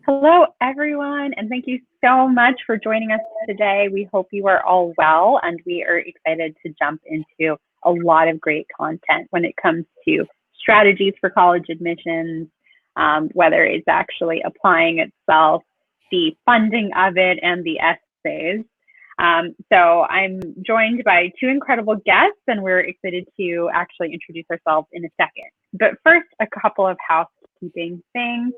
Hello, everyone, and thank you so much for joining us today. We hope you are all well, and we are excited to jump into a lot of great content when it comes to strategies for college admissions, whether it's actually applying itself, the funding of it, and the essays. So I'm joined by two incredible guests, and we're excited to actually introduce ourselves in a second. But first, a couple of housekeeping things.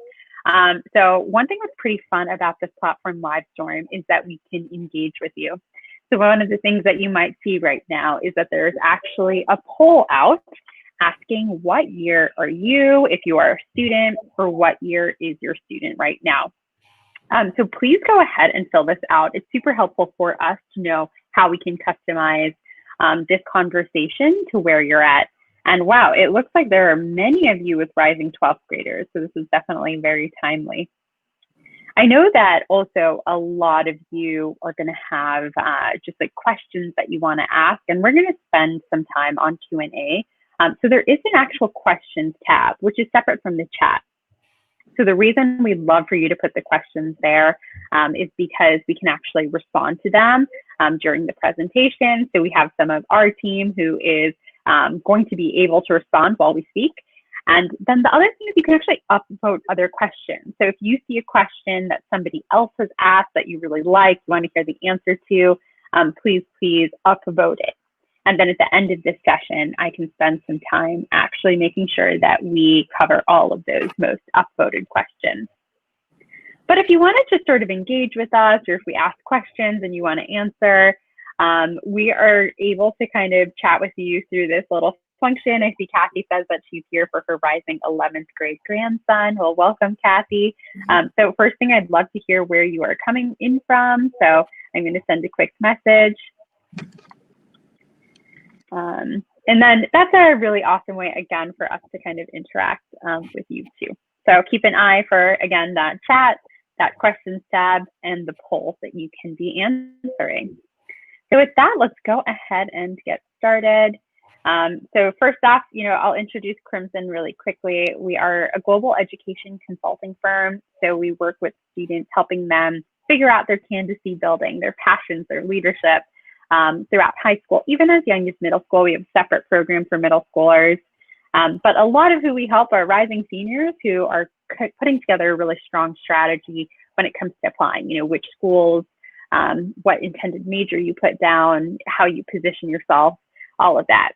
So one thing that's pretty fun about this platform Livestorm is that we can engage with you. So one of the things that you might see right now is that there's actually a poll out asking what year are you, if you are a student, or what year is your student right now. So please go ahead and fill this out. It's super helpful for us to know how we can customize this conversation to where you're at. And wow, it looks like there are many of you with rising 12th graders, so this is definitely very timely. I know that also a lot of you are going to have just like questions that you want to ask, and we're going to spend some time on Q&A. So there is an actual questions tab, which is separate from the chat. So the reason we'd love for you to put the questions there is because we can actually respond to them during the presentation. So we have some of our team who is going to be able to respond while we speak. And then the other thing is you can actually upvote other questions. So if you see a question that somebody else has asked that you really like, you want to hear the answer to, please upvote it. And then at the end of this session, I can spend some time actually making sure that we cover all of those most upvoted questions. But if you want to just sort of engage with us, or if we ask questions and you want to answer, we are able to kind of chat with you through this little function. I see Kathy says that she's here for her rising 11th grade grandson. Well, welcome, Kathy. So first thing, I'd love to hear where you are coming in from. So I'm going to send a quick message. And then that's a really awesome way, again, for us to kind of interact with you too. So keep an eye for, again, that chat, that questions tab, and the polls that you can be answering. So with that, let's go ahead and get started. So first off, I'll introduce Crimson really quickly. We are a global education consulting firm. So we work with students, helping them figure out their candidacy building, their passions, their leadership throughout high school. Even as young as middle school, we have a separate program for middle schoolers. But a lot of who we help are rising seniors who are putting together a really strong strategy when it comes to applying, which schools, what intended major you put down, how you position yourself, all of that.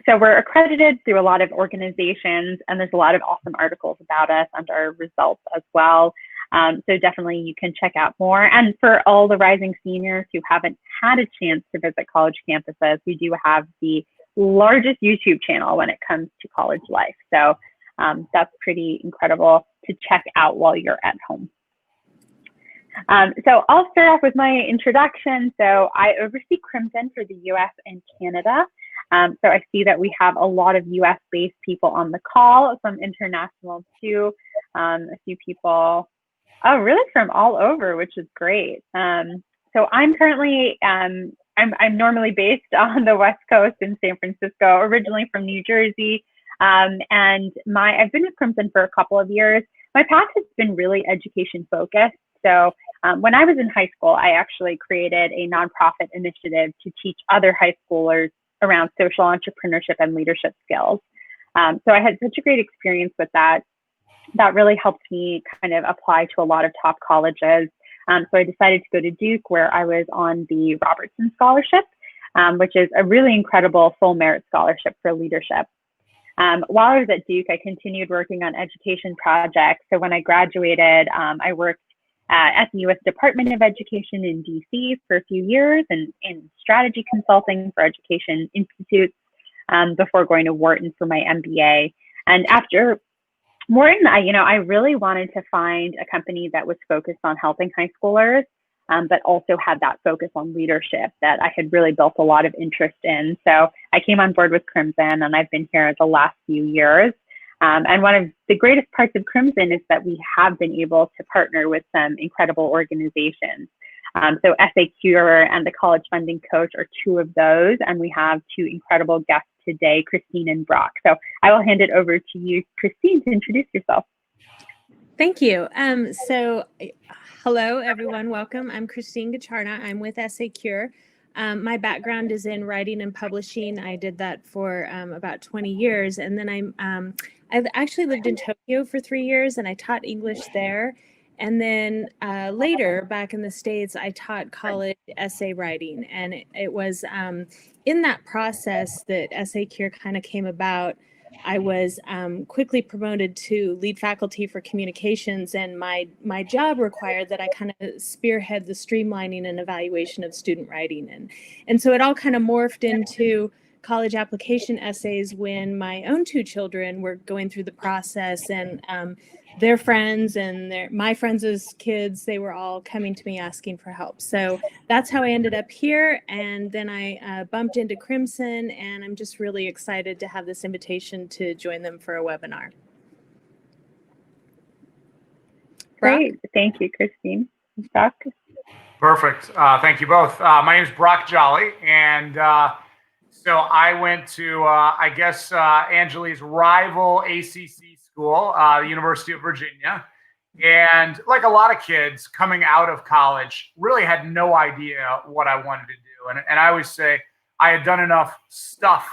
So we're accredited through a lot of organizations, and there's a lot of awesome articles about us and our results as well. So definitely you can check out more. And for all the rising seniors who haven't had a chance to visit college campuses, we do have the largest YouTube channel when it comes to college life. So that's pretty incredible to check out while you're at home. So I'll start off with my introduction. So I oversee Crimson for the US and Canada. So I see that we have a lot of US-based people on the call, some international too, a few people, really from all over, which is great. So I'm currently, I'm normally based on the West Coast in San Francisco, originally from New Jersey. And I've been with Crimson for a couple of years. My path has been really education focused. So when I was in high school, I actually created a nonprofit initiative to teach other high schoolers around social entrepreneurship and leadership skills. So I had such a great experience with that. That really helped me kind of apply to a lot of top colleges. So I decided to go to Duke, where I was on the Robertson Scholarship, which is a really incredible full merit scholarship for leadership. While I was at Duke, I continued working on education projects. So when I graduated, I worked at the U.S. Department of Education in D.C. for a few years, and in strategy consulting for education institutes before going to Wharton for my MBA. And after Wharton, I really wanted to find a company that was focused on helping high schoolers, but also had that focus on leadership that I had really built a lot of interest in. So I came on board with Crimson, and I've been here the last few years. And one of the greatest parts of Crimson is that we have been able to partner with some incredible organizations. So SAQ and the College Funding Coach are two of those, and we have two incredible guests today, Christine and Brock. So I will hand it over to you, Christine, to introduce yourself. Thank you. Hello, everyone. Welcome. I'm Christine Gacharná. I'm with Essay Cure. My background is in writing and publishing. I did that for about 20 years. And then I've actually lived in Tokyo for 3 years, and I taught English there. And then later, back in the States, I taught college essay writing. And it was in that process that Essay Cure kind of came about. I was quickly promoted to lead faculty for communications, and my job required that I kind of spearhead the streamlining and evaluation of student writing. And so it all kind of morphed into college application essays when my own 2 children were going through the process, and their friends and my friends' kids, they were all coming to me asking for help. So that's how I ended up here. And then I bumped into Crimson, and I'm just really excited to have this invitation to join them for a webinar. Great. Thank you, Christine. Brock? Perfect. Thank you both. My name is Brock Jolly, and so I went to, I guess, Anjali's rival ACC school, the University of Virginia. And like a lot of kids coming out of college, really had no idea what I wanted to do. And I always say I had done enough stuff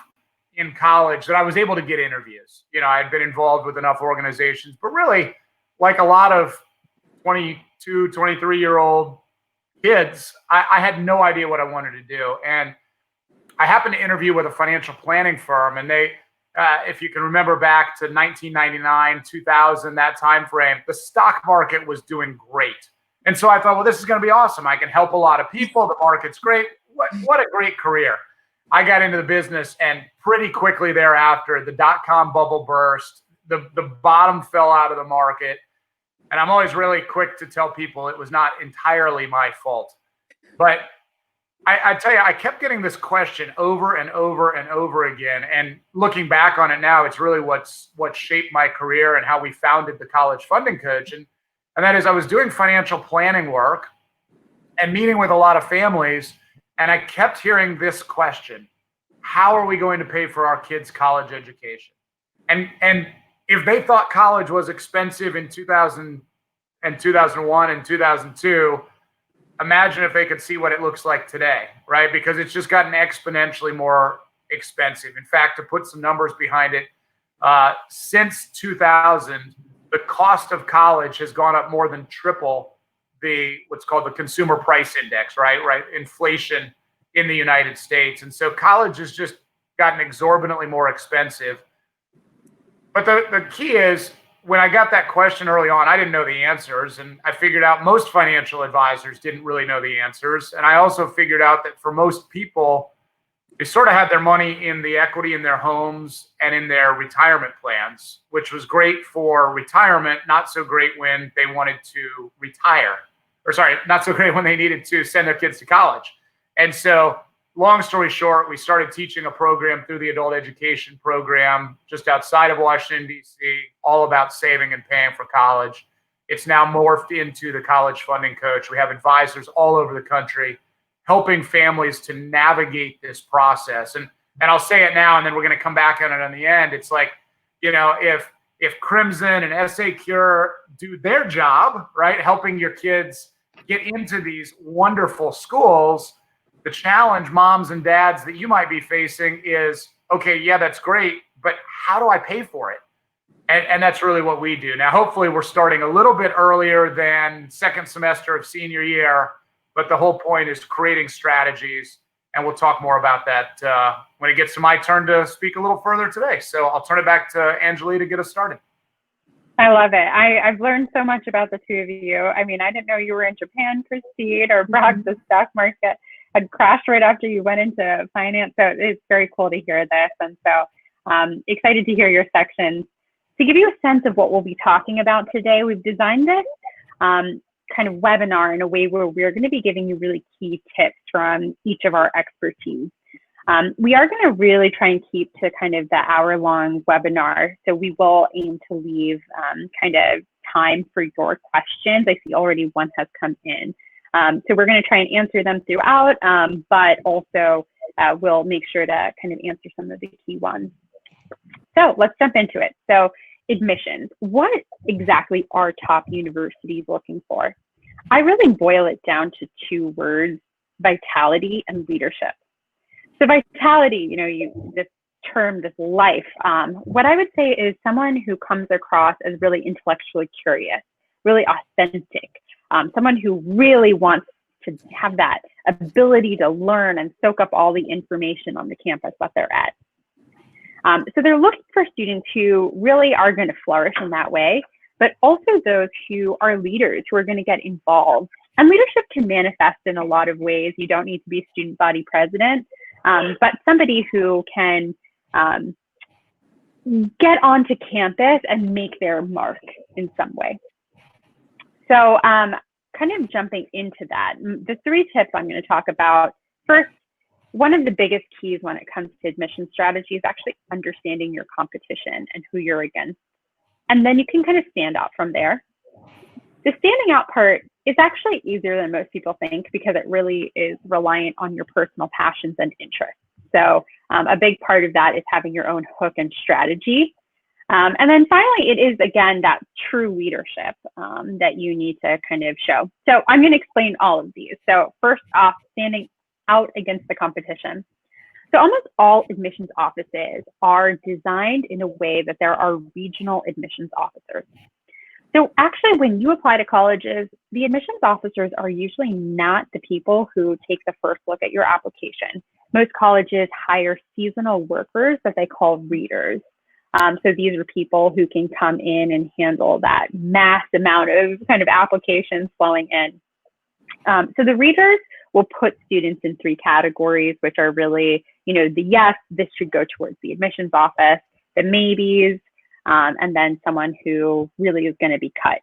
in college that I was able to get interviews. You know, I had been involved with enough organizations, but really, like a lot of 22, 23-year-old kids, I had no idea what I wanted to do. And I happened to interview with a financial planning firm, and they, if you can remember back to 1999, 2000, that time frame, the stock market was doing great. And so I thought, well, this is going to be awesome. I can help a lot of people. The market's great. What a great career. I got into the business, and pretty quickly thereafter, the dot-com bubble burst. The bottom fell out of the market. And I'm always really quick to tell people it was not entirely my fault. But I tell you, I kept getting this question over and over and over again. And looking back on it now, it's really what shaped my career and how we founded the College Funding Coach. And that is, I was doing financial planning work and meeting with a lot of families. And I kept hearing this question: how are we going to pay for our kids' college education? And if they thought college was expensive in 2000 and 2001 and 2002, imagine if they could see what it looks like today, right? Because it's just gotten exponentially more expensive. In fact, to put some numbers behind it, since 2000, the cost of college has gone up more than triple what's called the consumer price index, right? Inflation in the United States. And so college has just gotten exorbitantly more expensive. But the key is, when I got that question early on, I didn't know the answers. And I figured out most financial advisors didn't really know the answers. And I also figured out that for most people, they sort of had their money in the equity in their homes and in their retirement plans, which was great for retirement, not so great when they wanted to retire. Or sorry, not so great when they needed to send their kids to college. And so, long story short, we started teaching a program through the adult education program just outside of Washington, D.C., all about saving and paying for college. It's now morphed into the College Funding Coach. We have advisors all over the country helping families to navigate this process. And I'll say it now, and then we're going to come back on it on the end. It's like, you know, if Crimson and Essay Cure do their job, right, helping your kids get into these wonderful schools, the challenge, moms and dads, that you might be facing is, okay, yeah, that's great, but how do I pay for it? And that's really what we do. Now, hopefully we're starting a little bit earlier than second semester of senior year, but the whole point is creating strategies, and we'll talk more about that when it gets to my turn to speak a little further today. So I'll turn it back to Anjali to get us started. I love it. I've learned so much about the two of you. I mean, I didn't know you were in Japan, Christine, or Brock. The stock market had crashed right after you went into finance. So it's very cool to hear this. And so excited to hear your section. To give you a sense of what we'll be talking about today, we've designed this kind of webinar in a way where we're going to be giving you really key tips from each of our expertise. We are going to really try and keep to kind of the hour-long webinar. So we will aim to leave kind of time for your questions. I see already one has come in. So we're going to try and answer them throughout, but also we'll make sure to kind of answer some of the key ones. So let's jump into it. So admissions. What exactly are top universities looking for? I really boil it down to two words: vitality and leadership. So vitality, this term, this life, what I would say is someone who comes across as really intellectually curious, really authentic, someone who really wants to have that ability to learn and soak up all the information on the campus that they're at. So they're looking for students who really are going to flourish in that way, but also those who are leaders, who are going to get involved. And leadership can manifest in a lot of ways. You don't need to be a student body president, but somebody who can get onto campus and make their mark in some way. So kind of jumping into that, the three tips I'm going to talk about. First, one of the biggest keys when it comes to admission strategy is actually understanding your competition and who you're against. And then you can kind of stand out from there. The standing out part is actually easier than most people think because it really is reliant on your personal passions and interests. So a big part of that is having your own hook and strategy. And then finally, it is, again, that true leadership that you need to kind of show. So I'm going to explain all of these. So first off, standing out against the competition. So almost all admissions offices are designed in a way that there are regional admissions officers. So actually, when you apply to colleges, the admissions officers are usually not the people who take the first look at your application. Most colleges hire seasonal workers that they call readers. So these are people who can come in and handle that mass amount of kind of applications flowing in. So the readers will put students in three categories, which are really, the yes, this should go towards the admissions office, the maybes, and then someone who really is going to be cut.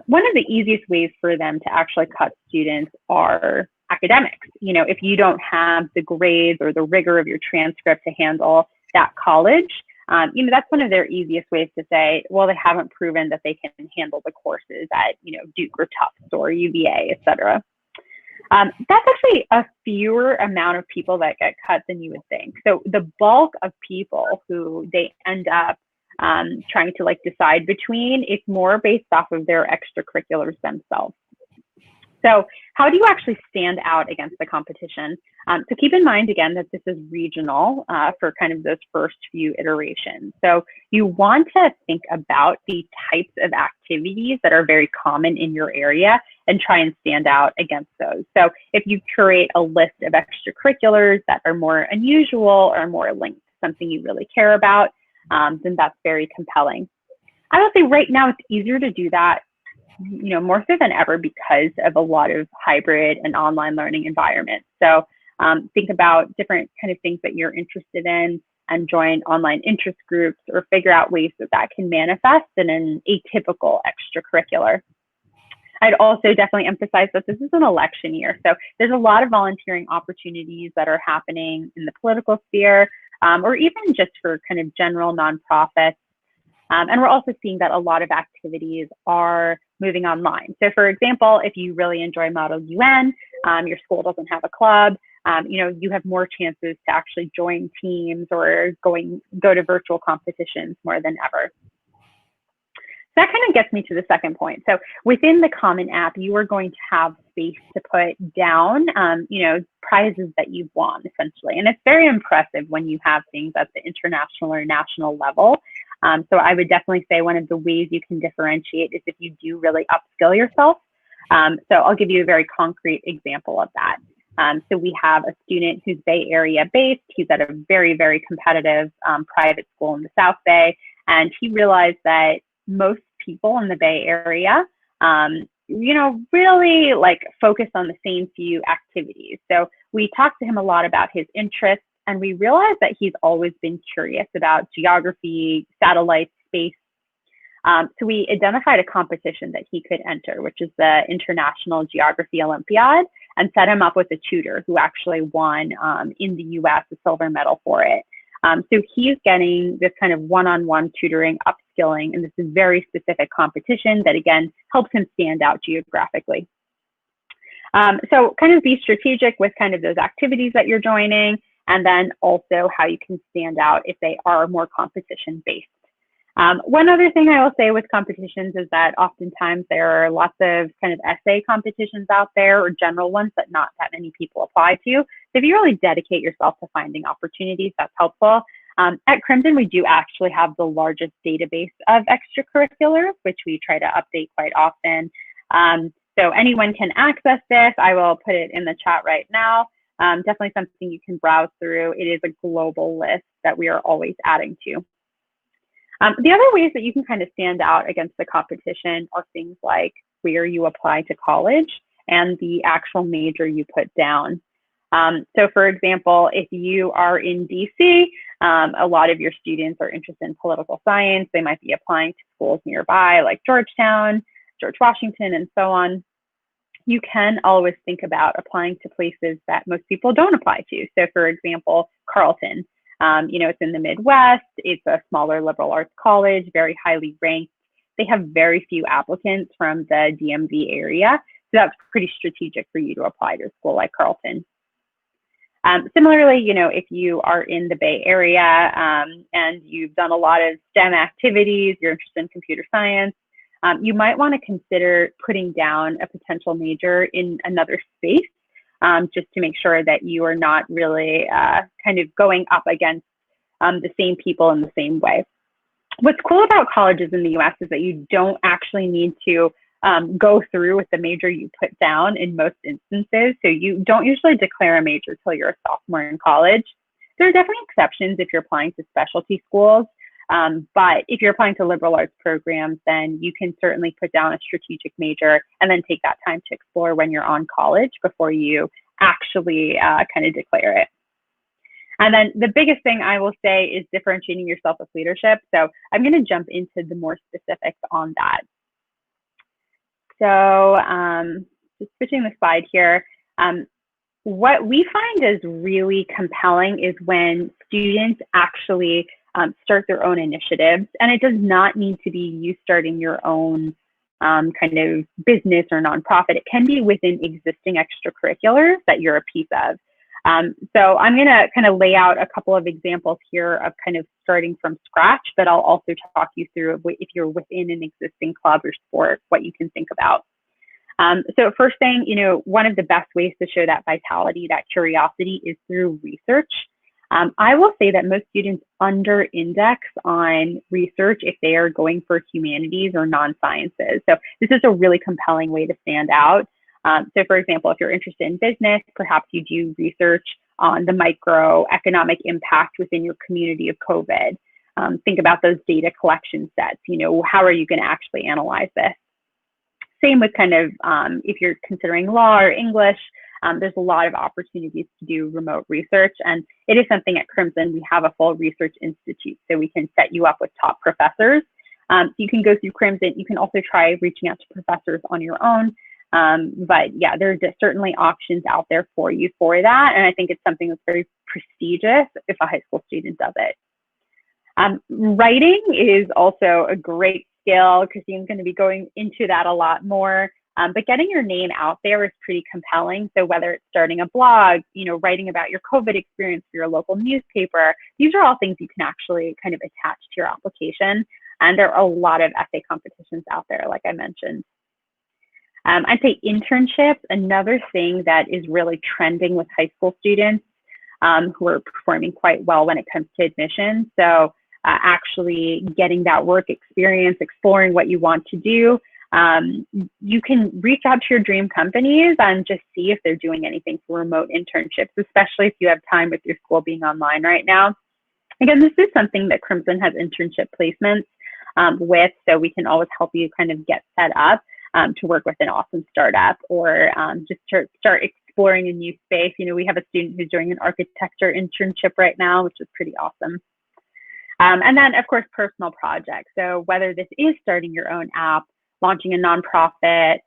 One of the easiest ways for them to actually cut students are academics. If you don't have the grades or the rigor of your transcript to handle that college, that's one of their easiest ways to say, well, they haven't proven that they can handle the courses at, Duke or Tufts or UVA, et cetera. That's actually a fewer amount of people that get cut than you would think. So the bulk of people who they end up trying to decide between, it's more based off of their extracurriculars themselves. So how do you actually stand out against the competition? So keep in mind, again, that this is regional for kind of those first few iterations. So you want to think about the types of activities that are very common in your area and try and stand out against those. So if you curate a list of extracurriculars that are more unusual or more linked to something you really care about, then that's very compelling. I will say right now it's easier to do that more so than ever because of a lot of hybrid and online learning environments. So think about different kind of things that you're interested in and join online interest groups or figure out ways that can manifest in an atypical extracurricular. I'd also definitely emphasize that this is an election year. So there's a lot of volunteering opportunities that are happening in the political sphere or even just for kind of general nonprofits. And we're also seeing that a lot of activities are moving online. So for example, if you really enjoy Model UN, your school doesn't have a club, you have more chances to actually join teams or go to virtual competitions more than ever. So that kind of gets me to the second point. So within the Common App, you are going to have space to put down, prizes that you've won, essentially. And it's very impressive when you have things at the international or national level. So I would definitely say one of the ways you can differentiate is if you do really upskill yourself. So I'll give you a very concrete example of that. So we have a student who's Bay Area based. He's at a very, very competitive private school in the South Bay. And he realized that most people in the Bay Area, really focus on the same few activities. So we talked to him a lot about his interests, and we realized that he's always been curious about geography, satellite, space. So we identified a competition that he could enter, which is the International Geography Olympiad, and set him up with a tutor who actually won in the US a silver medal for it. So he's getting this kind of one-on-one tutoring, upskilling, and this is very specific competition that, again, helps him stand out geographically. So kind of be strategic with kind of those activities that you're joining, and then also how you can stand out if they are more competition-based. One other thing I will say with competitions is that oftentimes there are lots of kind of essay competitions out there or general ones that not that many people apply to. So if you really dedicate yourself to finding opportunities, that's helpful. At Crimson, we do actually have the largest database of extracurriculars, which we try to update quite often. So anyone can access this. I will put it in the chat right now. Definitely something you can browse through. It is a global list that we are always adding to. The other ways that you can kind of stand out against the competition are things like where you apply to college and the actual major you put down. So for example, if you are in DC, a lot of your students are interested in political science. They might be applying to schools nearby like Georgetown, George Washington, and so on. You can always think about applying to places that most people don't apply to. So for example, Carleton. It's in the Midwest. It's a smaller liberal arts college, very highly ranked. They have very few applicants from the DMV area. So that's pretty strategic for you to apply to a school like Carleton. Similarly, if you are in the Bay Area and you've done a lot of STEM activities, you're interested in computer science, you might want to consider putting down a potential major in another space. Just to make sure that you are not really kind of going up against the same people in the same way. What's cool about colleges in the US is that you don't actually need to go through with the major you put down in most instances. So you don't usually declare a major till you're a sophomore in college. There are definitely exceptions if you're applying to specialty schools. But if you're applying to liberal arts programs, then you can certainly put down a strategic major and then take that time to explore when you're on college before you actually kind of declare it. And then the biggest thing I will say is differentiating yourself with leadership. So I'm going to jump into the more specifics on that. So just switching the slide here. What we find is really compelling is when students actually start their own initiatives, and it does not need to be you starting your own kind of business or nonprofit. It can be within existing extracurriculars that you're a piece of. So I'm going to kind of lay out a couple of examples here of kind of starting from scratch, but I'll also talk you through if you're within an existing club or sport, what you can think about. So first thing, one of the best ways to show that vitality, that curiosity, is through research. I will say that most students under-index on research if they are going for humanities or non-sciences. So this is a really compelling way to stand out. So for example, if you're interested in business, perhaps you do research on the microeconomic impact within your community of COVID. Think about those data collection sets. How are you going to actually analyze this? Same with kind of if you're considering law or English, there's a lot of opportunities to do remote research. And it is something at Crimson, we have a full research institute, so we can set you up with top professors. So you can go through Crimson. You can also try reaching out to professors on your own. But yeah, there are certainly options out there for you for that. And I think it's something that's very prestigious if a high school student does it. Writing is also a great skill. Christine's going to be going into that a lot more. But getting your name out there is pretty compelling. So whether it's starting a blog, writing about your COVID experience for your local newspaper, these are all things you can actually kind of attach to your application. And there are a lot of essay competitions out there, like I mentioned. I'd say internships, another thing that is really trending with high school students who are performing quite well when it comes to admissions. So actually getting that work experience, exploring what you want to do. You can reach out to your dream companies and just see if they're doing anything for remote internships, especially if you have time with your school being online right now. Again, this is something that Crimson has internship placements with, so we can always help you kind of get set up to work with an awesome startup or just start exploring a new space. We have a student who's doing an architecture internship right now, which is pretty awesome. And then, of course, personal projects. So whether this is starting your own app, launching a nonprofit,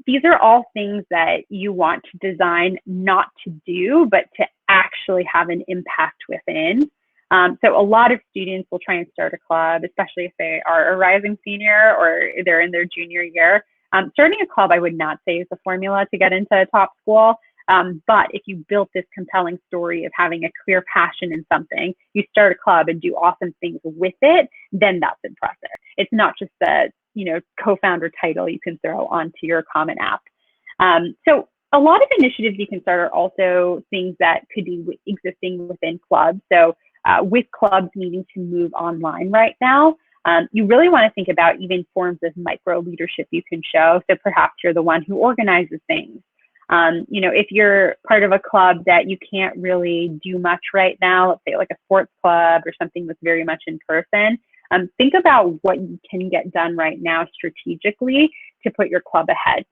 these are all things that you want to design not to do, but to actually have an impact within. So a lot of students will try and start a club, especially if they are a rising senior or they're in their junior year. Starting a club, I would not say is the formula to get into a top school. But if you built this compelling story of having a clear passion in something, you start a club and do awesome things with it, then that's impressive. It's not just the, co-founder title you can throw onto your common app. So a lot of initiatives you can start are also things that could be existing within clubs. So with clubs needing to move online right now, you really want to think about even forms of micro leadership you can show. So perhaps you're the one who organizes things. If you're part of a club that you can't really do much right now, let's say like a sports club or something that's very much in person, think about what you can get done right now strategically to put your club ahead.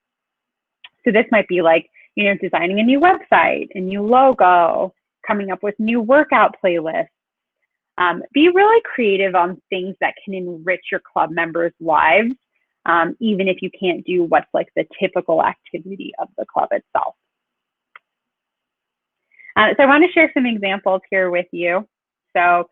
So this might be like, designing a new website, a new logo, coming up with new workout playlists. Be really creative on things that can enrich your club members' lives, even if you can't do what's like the typical activity of the club itself. So I want to share some examples here with you. So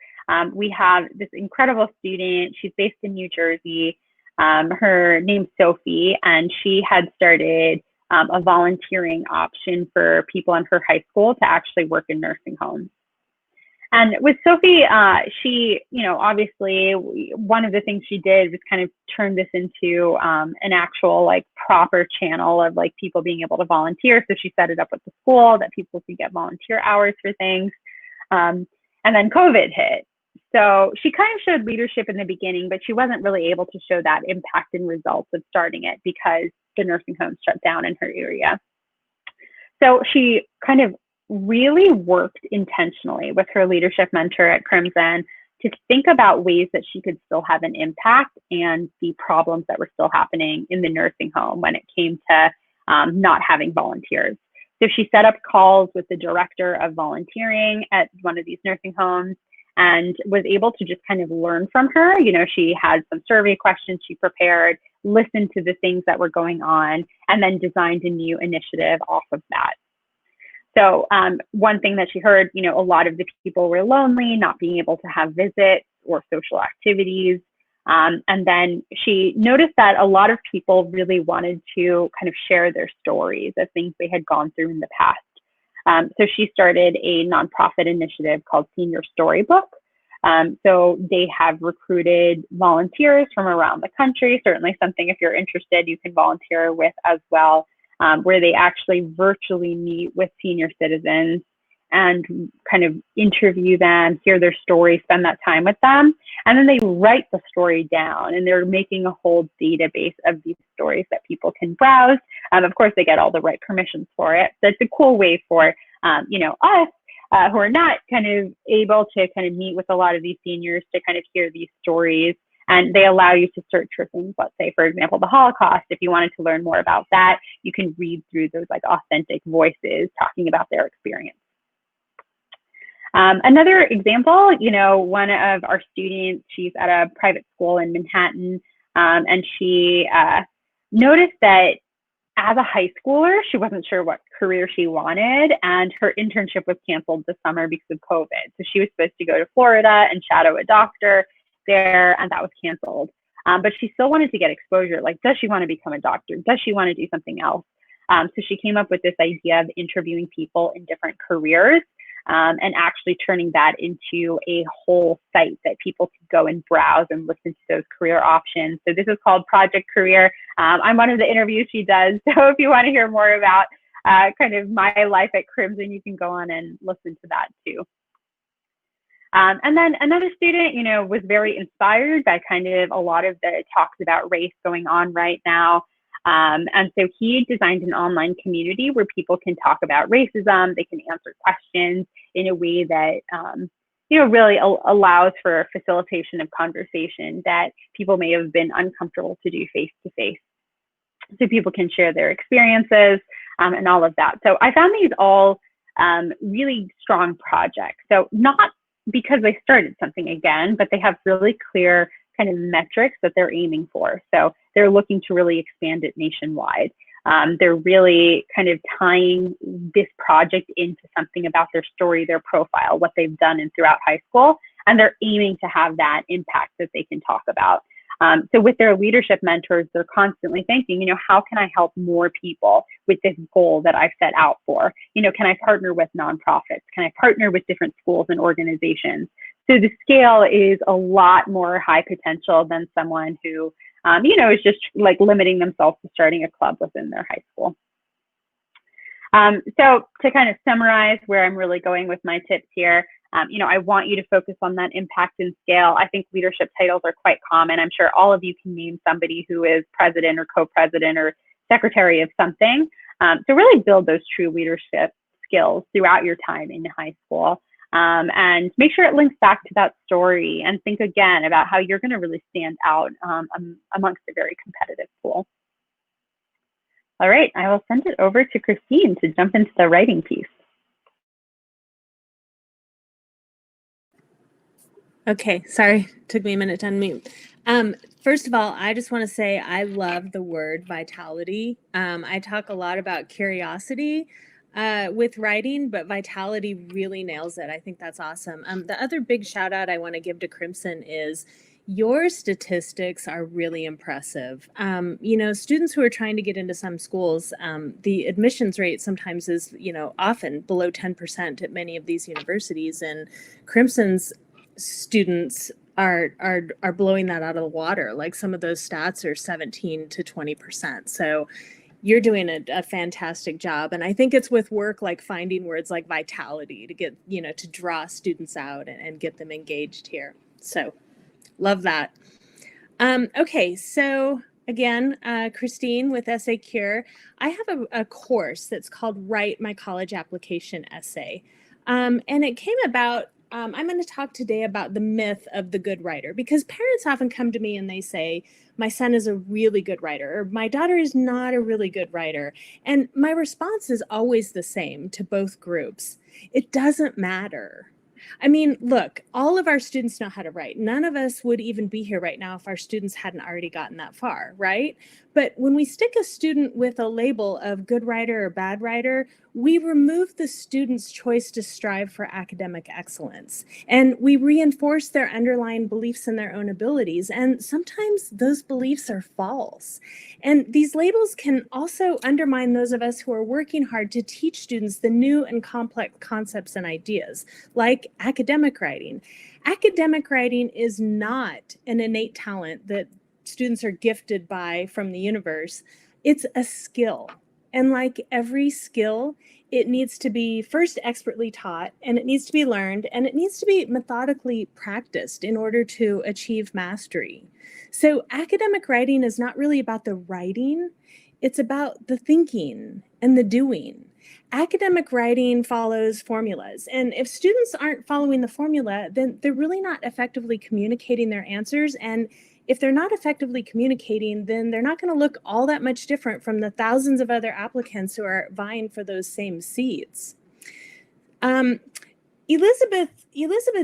we have this incredible student. She's based in New Jersey. Her name's Sophie, and she had started a volunteering option for people in her high school to actually work in nursing homes. And with Sophie, she, obviously one of the things she did was kind of turn this into an actual like proper channel of like people being able to volunteer. So she set it up with the school that people could get volunteer hours for things. And then COVID hit. So she kind of showed leadership in the beginning, but she wasn't really able to show that impact and results of starting it because the nursing homes shut down in her area. So she kind of really worked intentionally with her leadership mentor at Crimson to think about ways that she could still have an impact and the problems that were still happening in the nursing home when it came to not having volunteers. So she set up calls with the director of volunteering at one of these nursing homes and was able to just kind of learn from her. She had some survey questions she prepared, listened to the things that were going on, and then designed a new initiative off of that. So one thing that she heard, a lot of the people were lonely, not being able to have visits or social activities. And then she noticed that a lot of people really wanted to kind of share their stories of things they had gone through in the past. So she started a nonprofit initiative called Senior Storybook. So they have recruited volunteers from around the country, certainly something if you're interested, you can volunteer with as well. Where they actually virtually meet with senior citizens and kind of interview them, hear their story, spend that time with them. And then they write the story down, and they're making a whole database of these stories that people can browse. Of course, they get all the right permissions for it. So it's a cool way for, us who are not kind of able to kind of meet with a lot of these seniors to kind of hear these stories. And they allow you to search for things, let's say, for example, the Holocaust. If you wanted to learn more about that, you can read through those like authentic voices talking about their experience. Another example, one of our students, she's at a private school in Manhattan, and she noticed that as a high schooler, she wasn't sure what career she wanted, and her internship was canceled this summer because of COVID. So she was supposed to go to Florida and shadow a doctor there, and that was canceled. But she still wanted to get exposure. Like, does she want to become a doctor? Does she want to do something else? So she came up with this idea of interviewing people in different careers and actually turning that into a whole site that people could go and browse and listen to those career options. So this is called Project Career. I'm one of the interviews she does. So if you want to hear more about kind of my life at Crimson, you can go on and listen to that too. And then another student, was very inspired by kind of a lot of the talks about race going on right now. And so he designed an online community where people can talk about racism, they can answer questions in a way that, really allows for facilitation of conversation that people may have been uncomfortable to do face to face. So people can share their experiences and all of that. So I found these all really strong projects. So not because they started something again, but they have really clear kind of metrics that they're aiming for. So they're looking to really expand it nationwide. They're really kind of tying this project into something about their story, their profile, what they've done and throughout high school, and they're aiming to have that impact that they can talk about. So with their leadership mentors, they're constantly thinking, how can I help more people with this goal that I've set out for? Can I partner with nonprofits? Can I partner with different schools and organizations? So the scale is a lot more high potential than someone who, is just like limiting themselves to starting a club within their high school. So to kind of summarize where I'm really going with my tips here, I want you to focus on that impact and scale. I think leadership titles are quite common. I'm sure all of you can name somebody who is president or co-president or secretary of something. So really build those true leadership skills throughout your time in high school. And make sure it links back to that story, and think again about how you're going to really stand out amongst a very competitive pool. All right, I will send it over to Christine to jump into the writing piece. Okay, sorry, took me a minute to unmute. First of all, I just want to say I love the word vitality. I talk a lot about curiosity with writing, but vitality really nails it. I think that's awesome. The other big shout out I want to give to Crimson is your statistics are really impressive. Students who are trying to get into some schools, the admissions rate sometimes is, often below 10% at many of these universities, and Crimson's students are blowing that out of the water. Like some of those stats are 17 to 20%. So you're doing a fantastic job. And I think it's with work like finding words like vitality to get, to draw students out and get them engaged here. So love that. Okay, so again, Christine with Essay Cure. I have a course that's called Write My College Application Essay. And it came about, I'm going to talk today about the myth of the good writer, because parents often come to me and they say, my son is a really good writer, or my daughter is not a really good writer. And my response is always the same to both groups. It doesn't matter. I mean, look, all of our students know how to write. None of us would even be here right now if our students hadn't already gotten that far, right? But when we stick a student with a label of good writer or bad writer, we remove the student's choice to strive for academic excellence. And we reinforce their underlying beliefs in their own abilities. And sometimes those beliefs are false. And these labels can also undermine those of us who are working hard to teach students the new and complex concepts and ideas, like academic writing. Academic writing is not an innate talent that students are gifted by from the universe. It's a skill. And like every skill, it needs to be first expertly taught, and it needs to be learned, and it needs to be methodically practiced in order to achieve mastery. So academic writing is not really about the writing, it's about the thinking and the doing. Academic writing follows formulas, and if students aren't following the formula, then they're really not effectively communicating their answers. And if they're not effectively communicating, then they're not going to look all that much different from the thousands of other applicants who are vying for those same seats. Elizabeth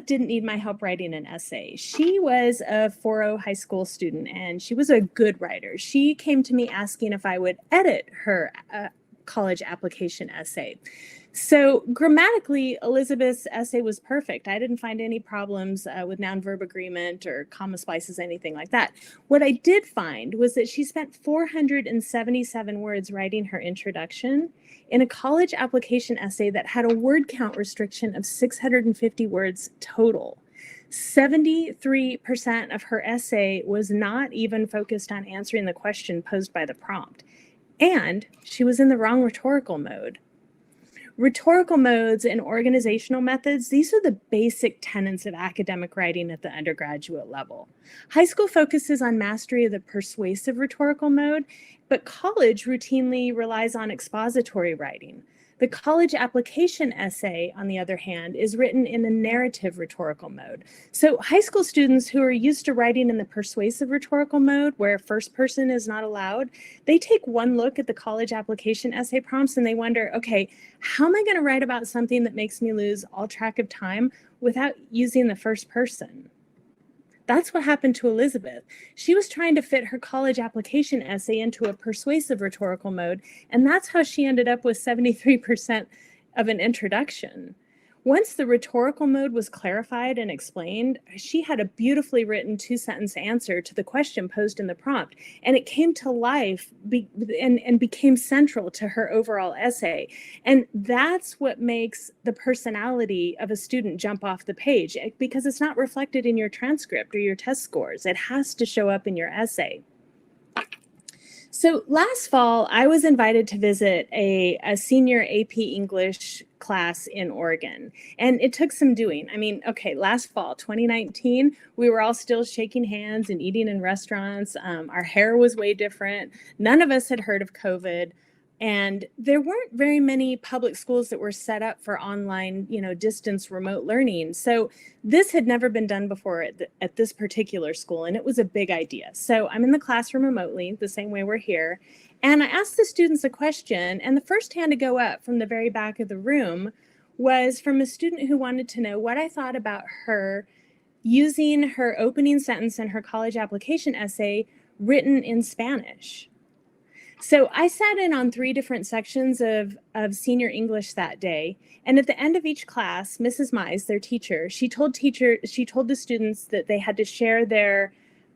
didn't need my help writing an essay. She was a 4.0 high school student, and she was a good writer. She came to me asking if I would edit her college application essay. So grammatically, Elizabeth's essay was perfect. I didn't find any problems with noun-verb agreement or comma splices, anything like that. What I did find was that she spent 477 words writing her introduction in a college application essay that had a word count restriction of 650 words total. 73% of her essay was not even focused on answering the question posed by the prompt. And she was in the wrong rhetorical mode. Rhetorical modes and organizational methods, these are the basic tenets of academic writing at the undergraduate level. High school focuses on mastery of the persuasive rhetorical mode, but college routinely relies on expository writing. The college application essay, on the other hand, is written in a narrative rhetorical mode. So high school students who are used to writing in the persuasive rhetorical mode, where first person is not allowed, they take one look at the college application essay prompts and they wonder, okay, how am I going to write about something that makes me lose all track of time without using the first person? That's what happened to Elizabeth. She was trying to fit her college application essay into a persuasive rhetorical mode, and that's how she ended up with 73% of an introduction. Once the rhetorical mode was clarified and explained, she had a beautifully written 2-sentence answer to the question posed in the prompt, and it came to life and became central to her overall essay. And that's what makes the personality of a student jump off the page, because it's not reflected in your transcript or your test scores. It has to show up in your essay. So last fall, I was invited to visit a senior AP English class in Oregon, and it took some doing. I mean, okay, last fall, 2019, we were all still shaking hands and eating in restaurants. Our hair was way different. None of us had heard of COVID. And there weren't very many public schools that were set up for online, distance remote learning. So this had never been done before at this particular school, and it was a big idea. So I'm in the classroom remotely, the same way we're here. And I asked the students a question, and the first hand to go up from the very back of the room was from a student who wanted to know what I thought about her using her opening sentence in her college application essay written in Spanish. So I sat in on 3 different sections of senior English that day. And at the end of each class, Mrs. Mize, their teacher, she told the students that they had to share their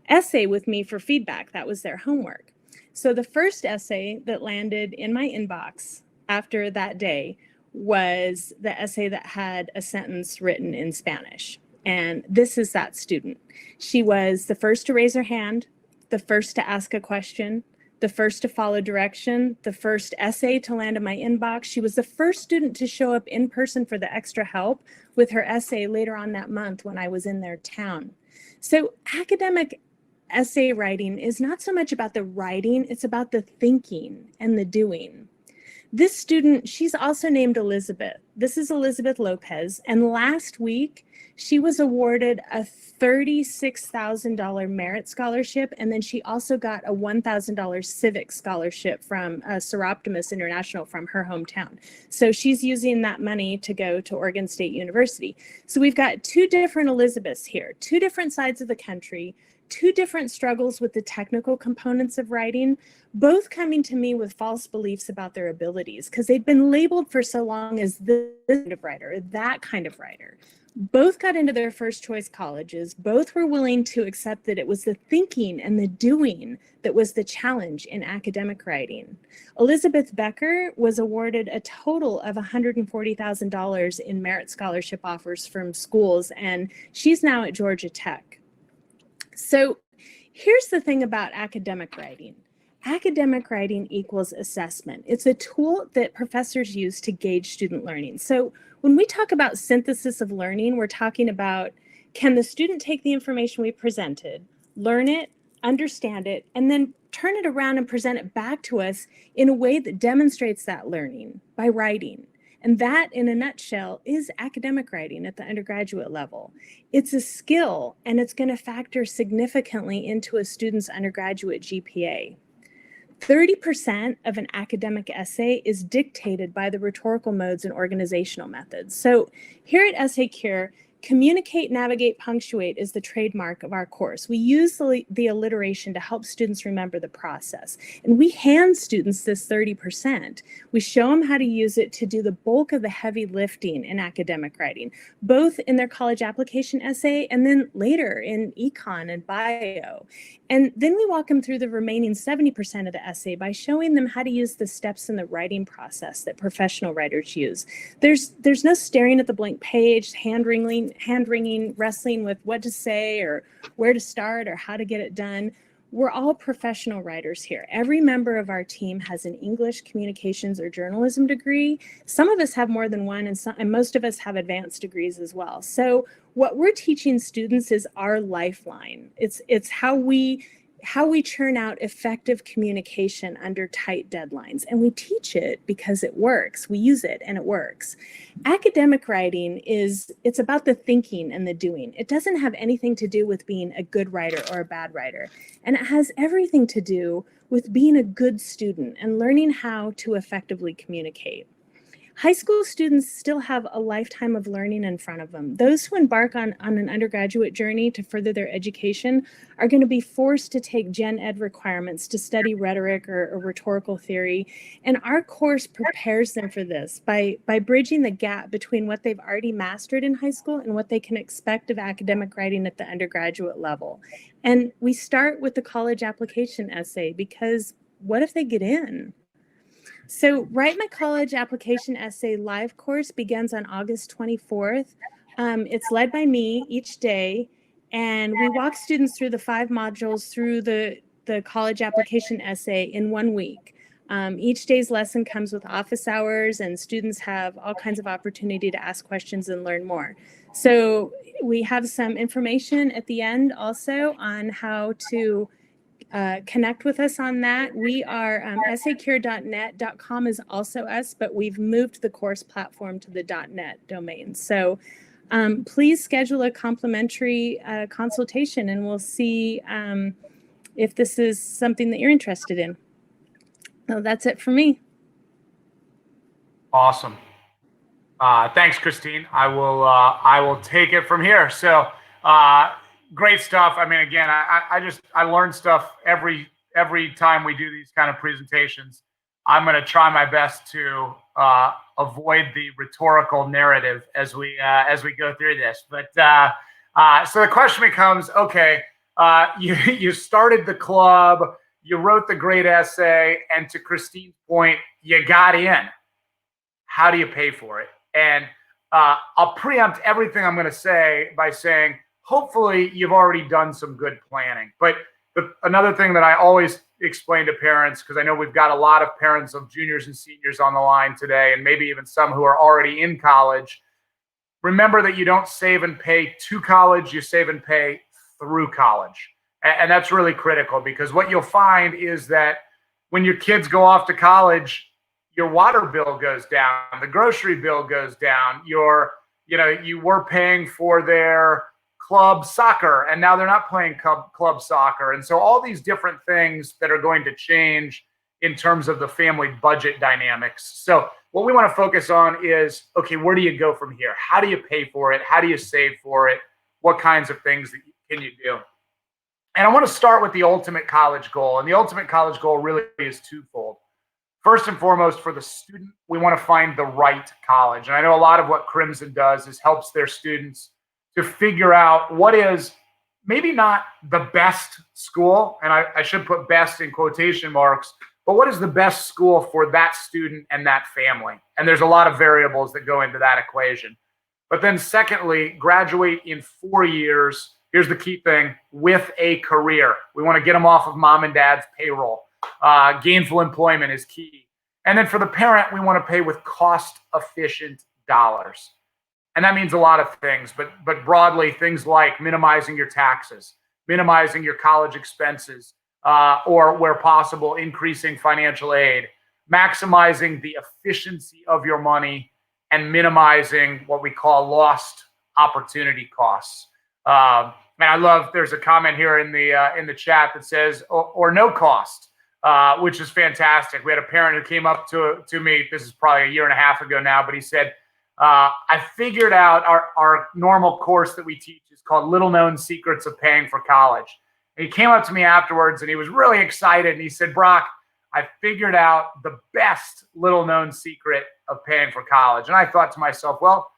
essay with me for feedback. That was their homework. So the first essay that landed in my inbox after that day was the essay that had a sentence written in Spanish. And this is that student. She was the first to raise her hand, the first to ask a question, the first to follow direction, the first essay to land in my inbox. She was the first student to show up in person for the extra help with her essay later on that month when I was in their town. So academic essay writing is not so much about the writing, it's about the thinking and the doing. This student, she's also named Elizabeth. This is Elizabeth Lopez. And last week, she was awarded a $36,000 merit scholarship. And then she also got a $1,000 civic scholarship from Seroptimus International from her hometown. So she's using that money to go to Oregon State University. So we've got 2 different Elizabeths here, 2 different sides of the country, 2 different struggles with the technical components of writing, both coming to me with false beliefs about their abilities because they'd been labeled for so long as this kind of writer, or that kind of writer. Both got into their first choice colleges. Both were willing to accept that it was the thinking and the doing that was the challenge in academic writing. Elizabeth Becker was awarded a total of $140,000 in merit scholarship offers from schools, and she's now at Georgia Tech. So here's the thing about academic writing. Academic writing equals assessment. It's a tool that professors use to gauge student learning. So when we talk about synthesis of learning, we're talking about, can the student take the information we presented, learn it, understand it, and then turn it around and present it back to us in a way that demonstrates that learning by writing? And that, in a nutshell, is academic writing at the undergraduate level. It's a skill, and it's going to factor significantly into a student's undergraduate GPA. 30% of an academic essay is dictated by the rhetorical modes and organizational methods. So here at Essay Cure, communicate, navigate, punctuate is the trademark of our course. We use the alliteration to help students remember the process. And we hand students this 30%. We show them how to use it to do the bulk of the heavy lifting in academic writing, both in their college application essay and then later in econ and bio. And then we walk them through the remaining 70% of the essay by showing them how to use the steps in the writing process that professional writers use. There's no staring at the blank page, hand-wringing, wrestling with what to say or where to start or how to get it done. We're all professional writers here. Every member of our team has an English, communications, or journalism degree. Some of us have more than one, and most of us have advanced degrees as well. So what we're teaching students is our lifeline. It's how we churn out effective communication under tight deadlines. And we teach it because it works. We use it and it works. Academic writing it's about the thinking and the doing. It doesn't have anything to do with being a good writer or a bad writer. And it has everything to do with being a good student and learning how to effectively communicate. high school students still have a lifetime of learning in front of them. Those who embark on an undergraduate journey to further their education are going to be forced to take gen ed requirements to study rhetoric or rhetorical theory. And our course prepares them for this by bridging the gap between what they've already mastered in high school and what they can expect of academic writing at the undergraduate level. And we start with the college application essay, because what if they get in? So Write My College Application Essay live course begins on August 24th. It's led by me each day, and we walk students through the 5 modules through the college application essay in 1 week. Each day's lesson comes with office hours, and students have all kinds of opportunity to ask questions and learn more. So we have some information at the end also on how to connect with us on that. We are essaycure.net.com is also us, but we've moved the course platform to the .net domain. So please schedule a complimentary consultation, and we'll see if this is something that you're interested in. So that's it for me. Awesome. Thanks, Christine. I will take it from here. So great stuff. I mean, again, I learn stuff every time we do these kind of presentations. I'm going to try my best to avoid the rhetorical narrative as we go through this. But so the question becomes, okay, you started the club, you wrote the great essay, and to Christine's point, you got in. How do you pay for it? And I'll preempt everything I'm going to say by saying, hopefully you've already done some good planning. But another thing that I always explain to parents, because I know we've got a lot of parents of juniors and seniors on the line today, and maybe even some who are already in college, remember that you don't save and pay to college, you save and pay through college. And that's really critical, because what you'll find is that when your kids go off to college, your water bill goes down, the grocery bill goes down, you were paying for their club soccer, and now they're not playing club soccer. And so all these different things that are going to change in terms of the family budget dynamics. So what we want to focus on is, okay, where do you go from here? How do you pay for it? How do you save for it? What kinds of things can you do? And I want to start with the ultimate college goal. And the ultimate college goal really is twofold. First and foremost, for the student, we want to find the right college. And I know a lot of what Crimson does is helps their students to figure out what is maybe not the best school, and I should put best in quotation marks, but what is the best school for that student and that family? And there's a lot of variables that go into that equation. But then secondly, graduate in 4 years. Here's the key thing: with a career. We want to get them off of mom and dad's payroll. Gainful employment is key. And then for the parent, we want to pay with cost-efficient dollars. And that means a lot of things, but broadly, things like minimizing your taxes, minimizing your college expenses, or where possible, increasing financial aid, maximizing the efficiency of your money, and minimizing what we call lost opportunity costs. And I love, there's a comment here in the chat that says, or no cost, which is fantastic. We had a parent who came up to me, this is probably a year and a half ago now, but he said, I figured out our normal course that we teach is called Little Known Secrets of Paying for College. And he came up to me afterwards and he was really excited. And he said, Brock, I figured out the best little known secret of paying for college. And I thought to myself, well,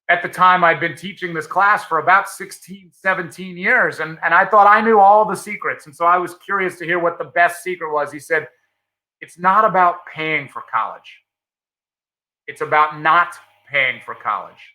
at the time I'd been teaching this class for about 16, 17 years. And I thought I knew all the secrets. And so I was curious to hear what the best secret was. He said, it's not about paying for college. It's about not paying for college.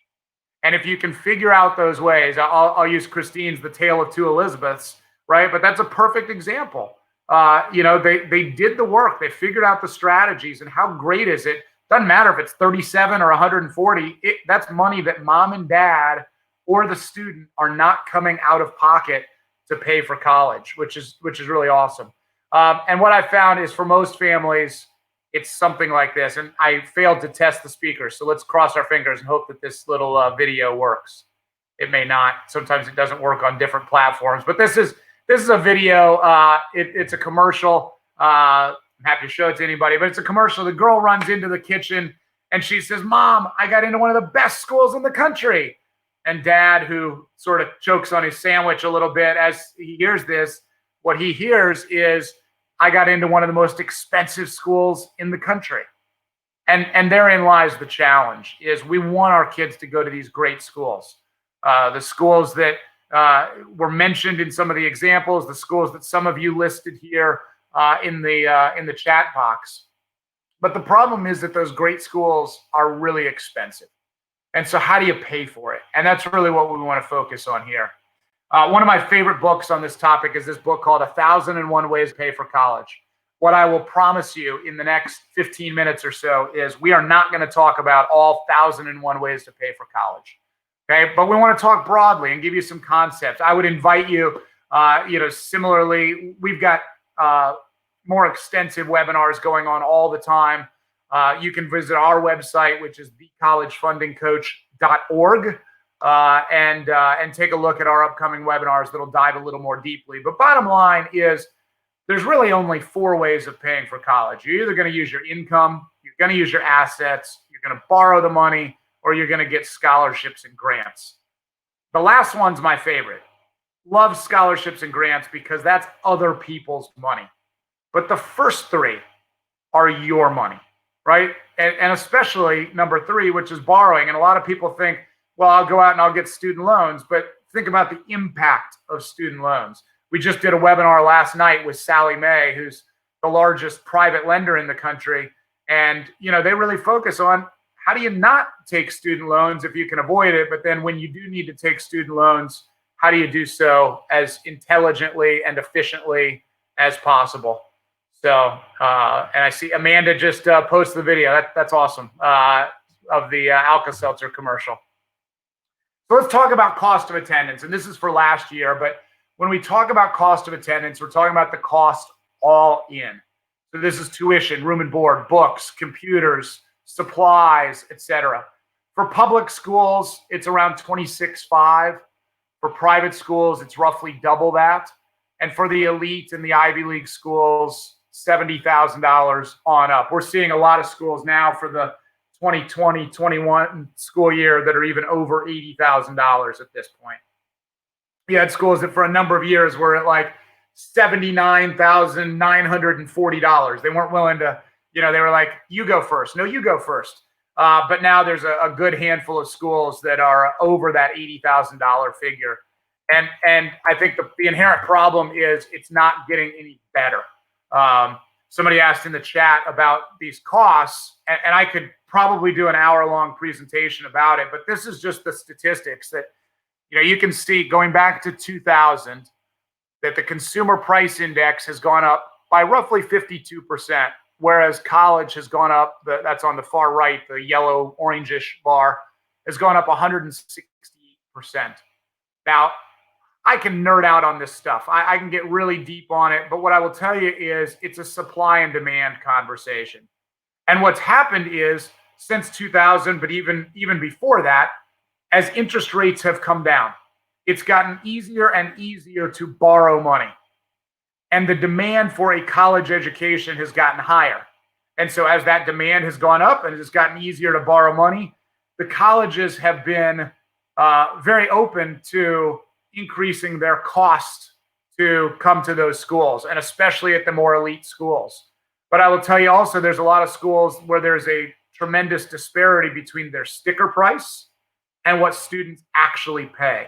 And if you can figure out those ways, I'll use Christine's The Tale of Two Elizabeths, right? But that's a perfect example. They did the work. They figured out the strategies. And how great is it? Doesn't matter if it's 37 or 140. That's money that mom and dad or the student are not coming out of pocket to pay for college, which is really awesome. And what I found is for most families, it's something like this. And I failed to test the speakers, so let's cross our fingers and hope that this little video works. It may not. Sometimes it doesn't work on different platforms. But this is a video. It's a commercial. I'm happy to show it to anybody, but it's a commercial. The girl runs into the kitchen And she says, Mom, I got into one of the best schools in the country. And Dad, who sort of chokes on his sandwich a little bit as he hears this, what he hears is, I got into one of the most expensive schools in the country. And therein lies the challenge, is we want our kids to go to these great schools. The schools that were mentioned in some of the examples, the schools that some of you listed here in the chat box. But the problem is that those great schools are really expensive. And so how do you pay for it? And that's really what we want to focus on here. One of my favorite books on this topic is this book called 1,001 Ways to Pay for College. What I will promise you in the next 15 minutes or so is we are not going to talk about all 1,001 ways to pay for college. Okay, but we want to talk broadly and give you some concepts. I would invite you, similarly, we've got more extensive webinars going on all the time. You can visit our website, which is thecollegefundingcoach.org, and take a look at our upcoming webinars that'll dive a little more deeply. But bottom line is, there's really only 4 ways of paying for college. You're either going to use your income, you're going to use your assets, you're going to borrow the money, or you're going to get scholarships and grants. The last one's my favorite. Love scholarships and grants because that's other people's money. But the first 3 are your money, right? And especially number 3, which is borrowing. And a lot of people think, well, I'll go out and I'll get student loans. But think about the impact of student loans. We just did a webinar last night with Sally May, who's the largest private lender in the country. And, they really focus on how do you not take student loans if you can avoid it? But then when you do need to take student loans, how do you do so as intelligently and efficiently as possible? So, and I see Amanda just posted the video. That's awesome, of the Alka-Seltzer commercial. So let's talk about cost of attendance. And this is for last year, but when we talk about cost of attendance, we're talking about the cost all in. So this is tuition, room and board, books, computers, supplies, etc. For public schools, it's around $26,500. For private schools, it's roughly double that. And for the elite and the Ivy League schools, $70,000 on up. We're seeing a lot of schools now for the 2020-21 school year that are even over $80,000 at this point. You had schools that for a number of years were at like $79,940. They weren't willing to, they were like, you go first. No, you go first. But now there's a good handful of schools that are over that $80,000 figure. And I think the inherent problem is it's not getting any better. Somebody asked in the chat about these costs, and I could probably do an hour-long presentation about it, but this is just the statistics that, you can see going back to 2000 that the consumer price index has gone up by roughly 52%, whereas college has gone up, that's on the far right, the yellow orangish bar, has gone up 168%. Now, I can nerd out on this stuff. I can get really deep on it, but what I will tell you is it's a supply and demand conversation. And what's happened is since 2000, but even before that, as interest rates have come down, it's gotten easier and easier to borrow money. And the demand for a college education has gotten higher. And so as that demand has gone up and it's gotten easier to borrow money, the colleges have been very open to increasing their cost to come to those schools, and especially at the more elite schools. But I will tell you also, there's a lot of schools where there's a tremendous disparity between their sticker price and what students actually pay.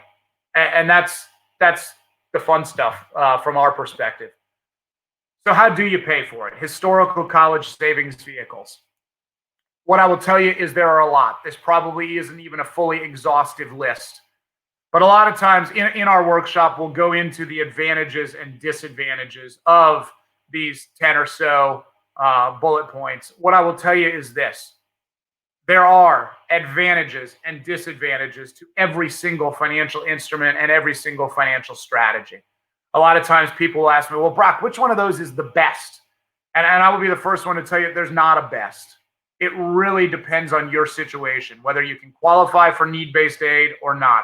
And that's the fun stuff from our perspective. So how do you pay for it? Historical college savings vehicles. What I will tell you is there are a lot. This probably isn't even a fully exhaustive list. But a lot of times in our workshop, we'll go into the advantages and disadvantages of these 10 or so bullet points. What I will tell you is this. There are advantages and disadvantages to every single financial instrument and every single financial strategy. A lot of times people will ask me, well, Brock, which one of those is the best? And I will be the first one to tell you there's not a best. It really depends on your situation, whether you can qualify for need-based aid or not,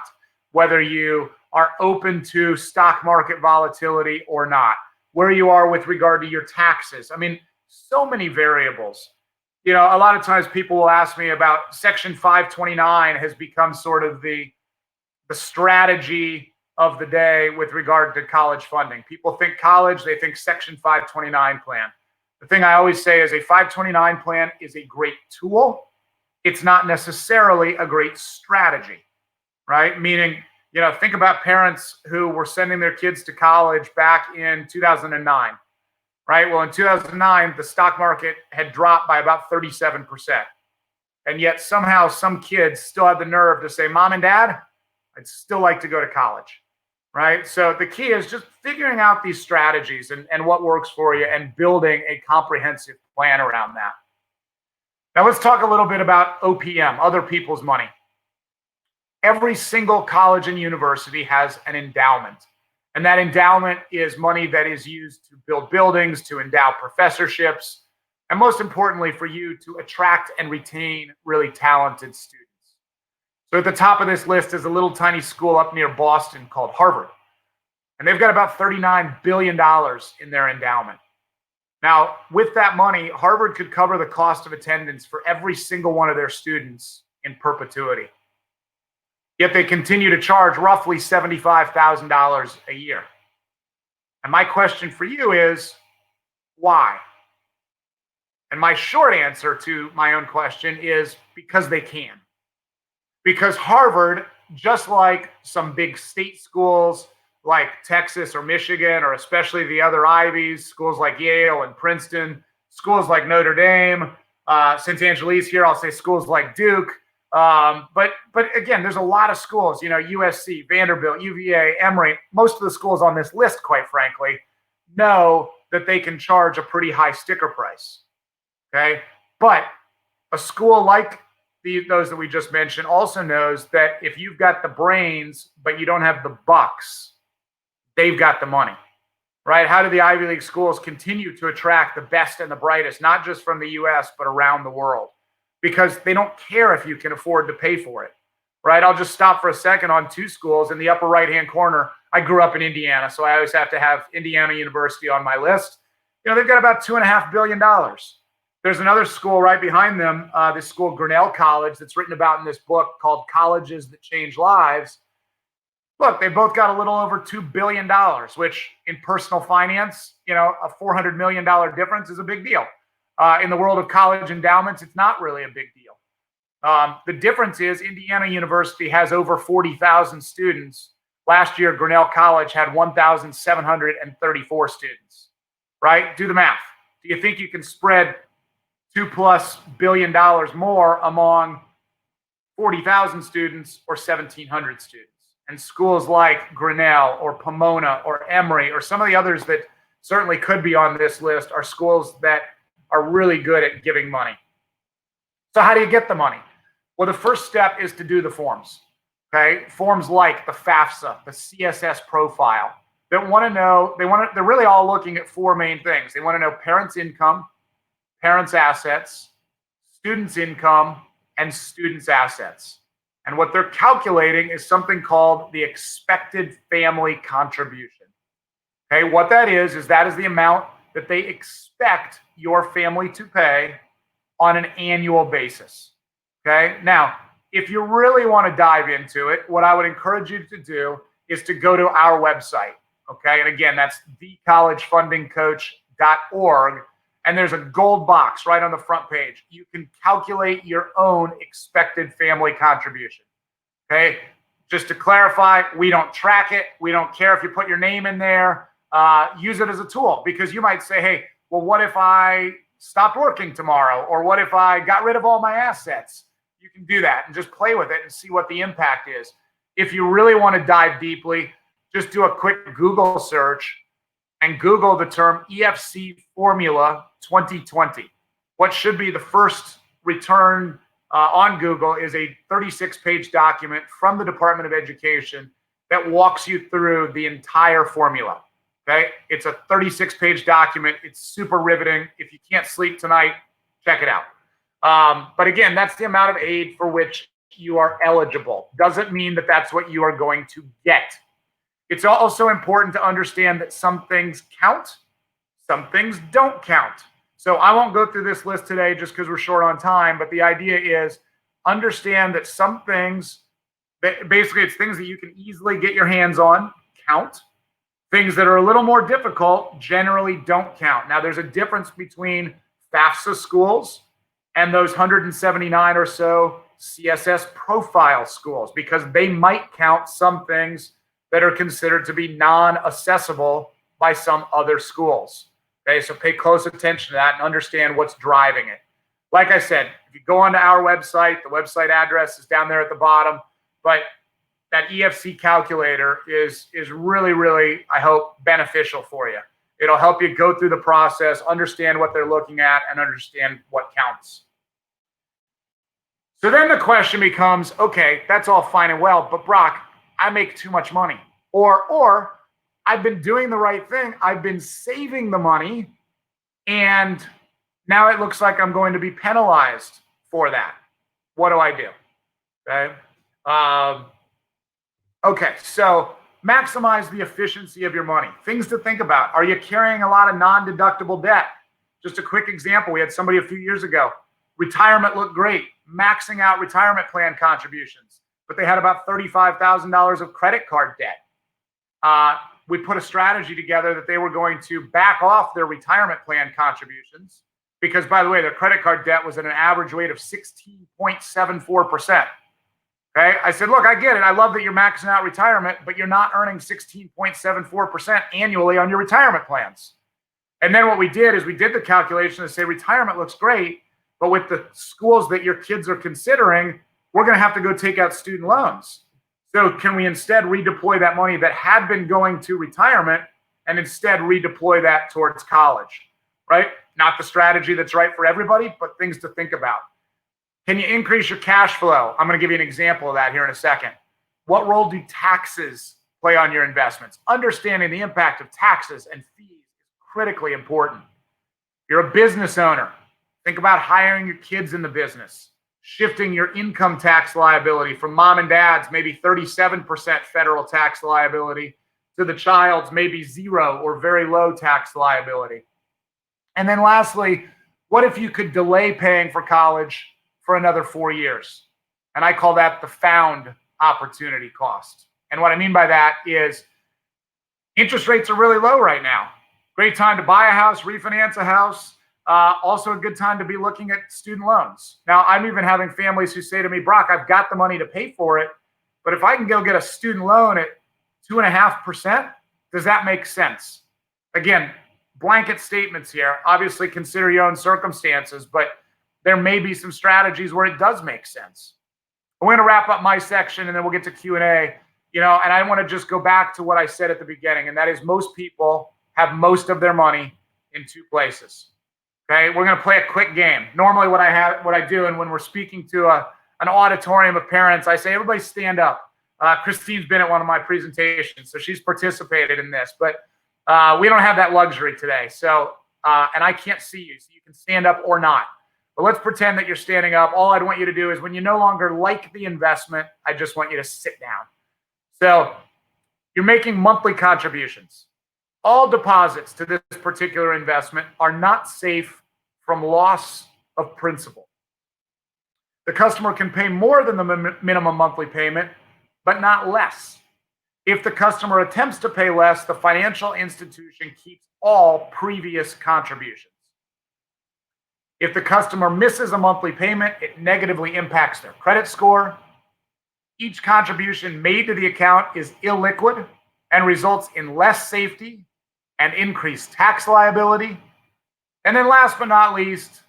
whether you are open to stock market volatility or not, where you are with regard to your taxes. I mean, so many variables. a lot of times people will ask me about Section 529 has become sort of the strategy of the day with regard to college funding. People think college, they think Section 529 plan. The thing I always say is a 529 plan is a great tool. It's not necessarily a great strategy, right? Meaning, think about parents who were sending their kids to college back in 2009, right? Well, in 2009, the stock market had dropped by about 37%. And yet somehow some kids still had the nerve to say, Mom and Dad, I'd still like to go to college, right? So the key is just figuring out these strategies and what works for you and building a comprehensive plan around that. Now let's talk a little bit about OPM, other people's money. Every single college and university has an endowment. And that endowment is money that is used to build buildings, to endow professorships, and most importantly for you to attract and retain really talented students. So at the top of this list is a little tiny school up near Boston called Harvard. And they've got about $39 billion in their endowment. Now, with that money, Harvard could cover the cost of attendance for every single one of their students in perpetuity. Yet they continue to charge roughly $75,000 a year. And my question for you is, why? And my short answer to my own question is because they can. Because Harvard, just like some big state schools like Texas or Michigan, or especially the other Ivies, schools like Yale and Princeton, schools like Notre Dame, since Anjali's here, I'll say schools like Duke. But again, there's a lot of schools, USC, Vanderbilt, UVA, Emory. Most of the schools on this list, quite frankly, know that they can charge a pretty high sticker price. Okay. But a school like those that we just mentioned also knows that if you've got the brains, but you don't have the bucks, they've got the money, right? How do the Ivy League schools continue to attract the best and the brightest, not just from the US, but around the world? Because they don't care if you can afford to pay for it, right? I'll just stop for a second on two schools in the upper right-hand corner. I grew up in Indiana, so I always have to have Indiana University on my list. They've got about $2.5 billion. There's another school right behind them, this school, Grinnell College, that's written about in this book called Colleges That Change Lives. Look, they both got a little over $2 billion, which in personal finance, a $400 million difference is a big deal. In the world of college endowments, it's not really a big deal. The difference is Indiana University has over 40,000 students. Last year, Grinnell College had 1,734 students, right? Do the math. Do you think you can spread $2+ billion more among 40,000 students or 1,700 students? And schools like Grinnell or Pomona or Emory or some of the others that certainly could be on this list are schools that are really good at giving money. So how do you get the money? Well, the first step is to do the forms. Okay, forms like the FAFSA, the CSS profile. They're really all looking at four main things. They want to know parents' income, parents' assets, students' income, and students' assets. And what they're calculating is something called the expected family contribution. Okay, what that is the amount that they expect your family to pay on an annual basis. Okay, now, if you really want to dive into it, what I would encourage you to do is to go to our website. Okay, and again, that's thecollegefundingcoach.org. And there's a gold box right on the front page. You can calculate your own expected family contribution. Okay, just to clarify, we don't track it. We don't care if you put your name in there. Use it as a tool, because you might say, hey, well, what if I stopped working tomorrow? Or what if I got rid of all my assets? You can do that and just play with it and see what the impact is. If you really want to dive deeply, just do a quick Google search and Google the term EFC Formula 2020. What should be the first return on Google is a 36-page document from the Department of Education that walks you through the entire formula. Okay, it's a 36-page document. It's super riveting. If you can't sleep tonight, check it out. But again, that's the amount of aid for which you are eligible. Doesn't mean that that's what you are going to get. It's also important to understand that some things count, some things don't count. So I won't go through this list today just because we're short on time, but the idea is understand that some things, basically it's things that you can easily get your hands on, count. Things that are a little more difficult generally don't count. Now, there's a difference between FAFSA schools and those 179 or so CSS profile schools, because they might count some things that are considered to be non-assessable by some other schools. Okay, so pay close attention to that and understand what's driving it. Like I said, if you go onto our website, the website address is down there at the bottom, but that EFC calculator is really, really, I hope, beneficial for you. It'll help you go through the process, understand what they're looking at, and understand what counts. So then the question becomes, okay, that's all fine and well, but Brock, I make too much money. Or I've been doing the right thing. I've been saving the money, and now it looks like I'm going to be penalized for that. What do I do? Okay. Okay, so maximize the efficiency of your money. Things to think about. Are you carrying a lot of non-deductible debt? Just a quick example. We had somebody a few years ago. Retirement looked great, maxing out retirement plan contributions, but they had about $35,000 of credit card debt. We put a strategy together that they were going to back off their retirement plan contributions because, by the way, their credit card debt was at an average rate of 16.74%. Okay, I said, look, I get it. I love that you're maxing out retirement, but you're not earning 16.74% annually on your retirement plans. And then what we did is we did the calculation to say retirement looks great, but with the schools that your kids are considering, we're going to have to go take out student loans. So can we instead redeploy that money that had been going to retirement and instead redeploy that towards college, right? Not the strategy that's right for everybody, but things to think about. Can you increase your cash flow? I'm going to give you an example of that here in a second. What role do taxes play on your investments? Understanding the impact of taxes and fees is critically important. You're a business owner. Think about hiring your kids in the business, shifting your income tax liability from mom and dad's maybe 37% federal tax liability to the child's maybe 0 or very low tax liability. And then lastly, what if you could delay paying for college for another 4 years? And I call that the found opportunity cost. And what I mean by that is interest rates are really low right now. Great time to buy a house, refinance a house. Also a good time to be looking at student loans. Now, I'm even having families who say to me, Brock, I've got the money to pay for it, but if I can go get a student loan at 2.5%, does that make sense? Again, blanket statements here. Obviously, consider your own circumstances, but there may be some strategies where it does make sense. I'm going to wrap up my section and then we'll get to Q&A. And I want to just go back to what I said at the beginning, and that is most people have most of their money in 2 places. Okay, we're going to play a quick game. Normally what I do, and when we're speaking to an auditorium of parents, I say, everybody stand up. Christine's been at one of my presentations, so she's participated in this, but we don't have that luxury today. So, and I can't see you, so you can stand up or not. But let's pretend that you're standing up. All I'd want you to do is when you no longer like the investment, I just want you to sit down. So you're making monthly contributions. All deposits to this particular investment are not safe from loss of principal. The customer can pay more than the minimum monthly payment, but not less. If the customer attempts to pay less, the financial institution keeps all previous contributions. If the customer misses a monthly payment, it negatively impacts their credit score. Each contribution made to the account is illiquid and results in less safety and increased tax liability. And then last but not least,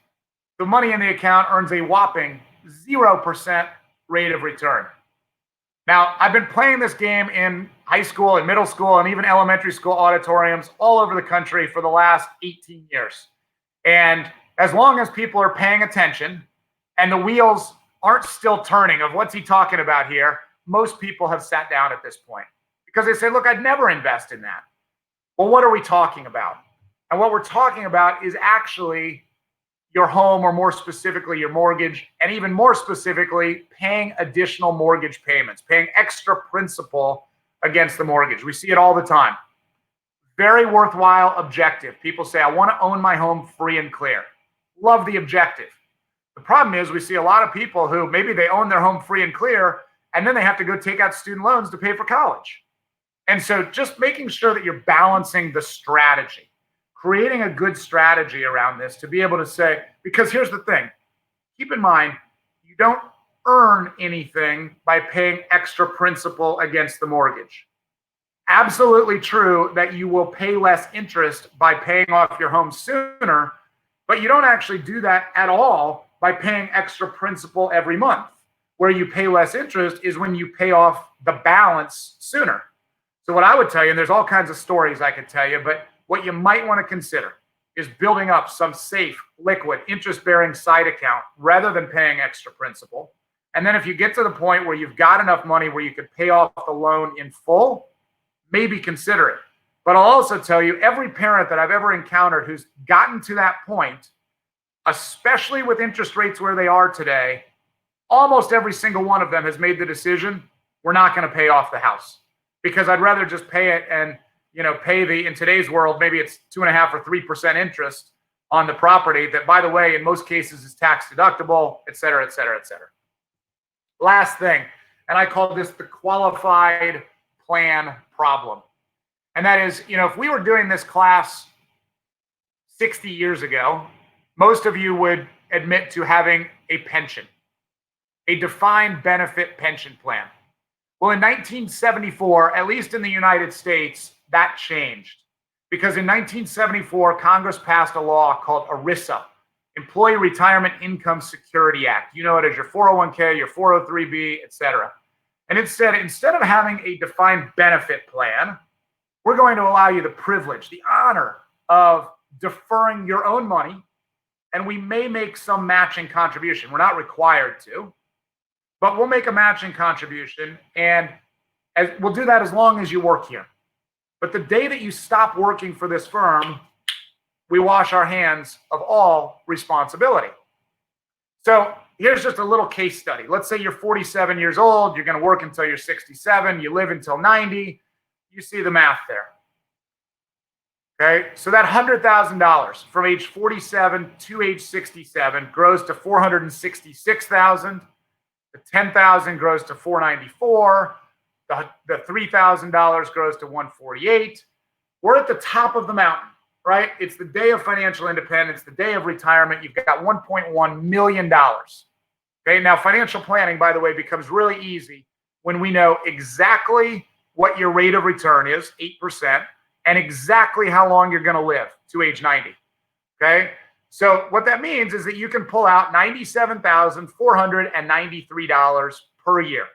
the money in the account earns a whopping 0% rate of return. Now, I've been playing this game in high school and middle school and even elementary school auditoriums all over the country for the last 18 years. And as long as people are paying attention and the wheels aren't still turning of what's he talking about here, most people have sat down at this point because they say, look, I'd never invest in that. Well, what are we talking about? And what we're talking about is actually your home, or more specifically, your mortgage, and even more specifically, paying additional mortgage payments, paying extra principal against the mortgage. We see it all the time. Very worthwhile objective. People say, I want to own my home free and clear. Love the objective. The problem is we see a lot of people who maybe they own their home free and clear, and then they have to go take out student loans to pay for college. And so just making sure that you're balancing the strategy, creating a good strategy around this to be able to say, because here's the thing, keep in mind, you don't earn anything by paying extra principal against the mortgage. Absolutely true that you will pay less interest by paying off your home sooner, but you don't actually do that at all by paying extra principal every month. Where you pay less interest is when you pay off the balance sooner. So what I would tell you, and there's all kinds of stories I could tell you, but what you might want to consider is building up some safe, liquid, interest-bearing side account rather than paying extra principal. And then if you get to the point where you've got enough money where you could pay off the loan in full, maybe consider it. But I'll also tell you, every parent that I've ever encountered who's gotten to that point, especially with interest rates where they are today, almost every single one of them has made the decision, we're not going to pay off the house because I'd rather just pay it and, pay the, in today's world, maybe it's 2.5 or 3% interest on the property that, by the way, in most cases is tax deductible, et cetera, et cetera, et cetera. Last thing, and I call this the qualified plan problem. And that is, if we were doing this class 60 years ago, most of you would admit to having a pension, a defined benefit pension plan. Well, in 1974, at least in the United States, that changed. Because in 1974, Congress passed a law called ERISA, Employee Retirement Income Security Act. You know it as your 401k, your 403b, et cetera. And it said, instead of having a defined benefit plan, we're going to allow you the privilege, the honor of deferring your own money, and we may make some matching contribution. We're not required to, but we'll make a matching contribution, and we'll do that as long as you work here. But the day that you stop working for this firm, we wash our hands of all responsibility. So here's just a little case study. Let's say you're 47 years old, you're going to work until you're 67, you live until 90. You see the math there. Okay, so that $100,000 from age 47 to age 67 grows to $466,000. The $10,000 grows to $494. The $3,000 grows to $148. We're at the top of the mountain, right? It's the day of financial independence, the day of retirement. You've got $1.1 million. Okay, now financial planning, by the way, becomes really easy when we know exactly what your rate of return is, 8%, and exactly how long you're going to live to age 90. Okay, so what that means is that you can pull out $97,493 per year.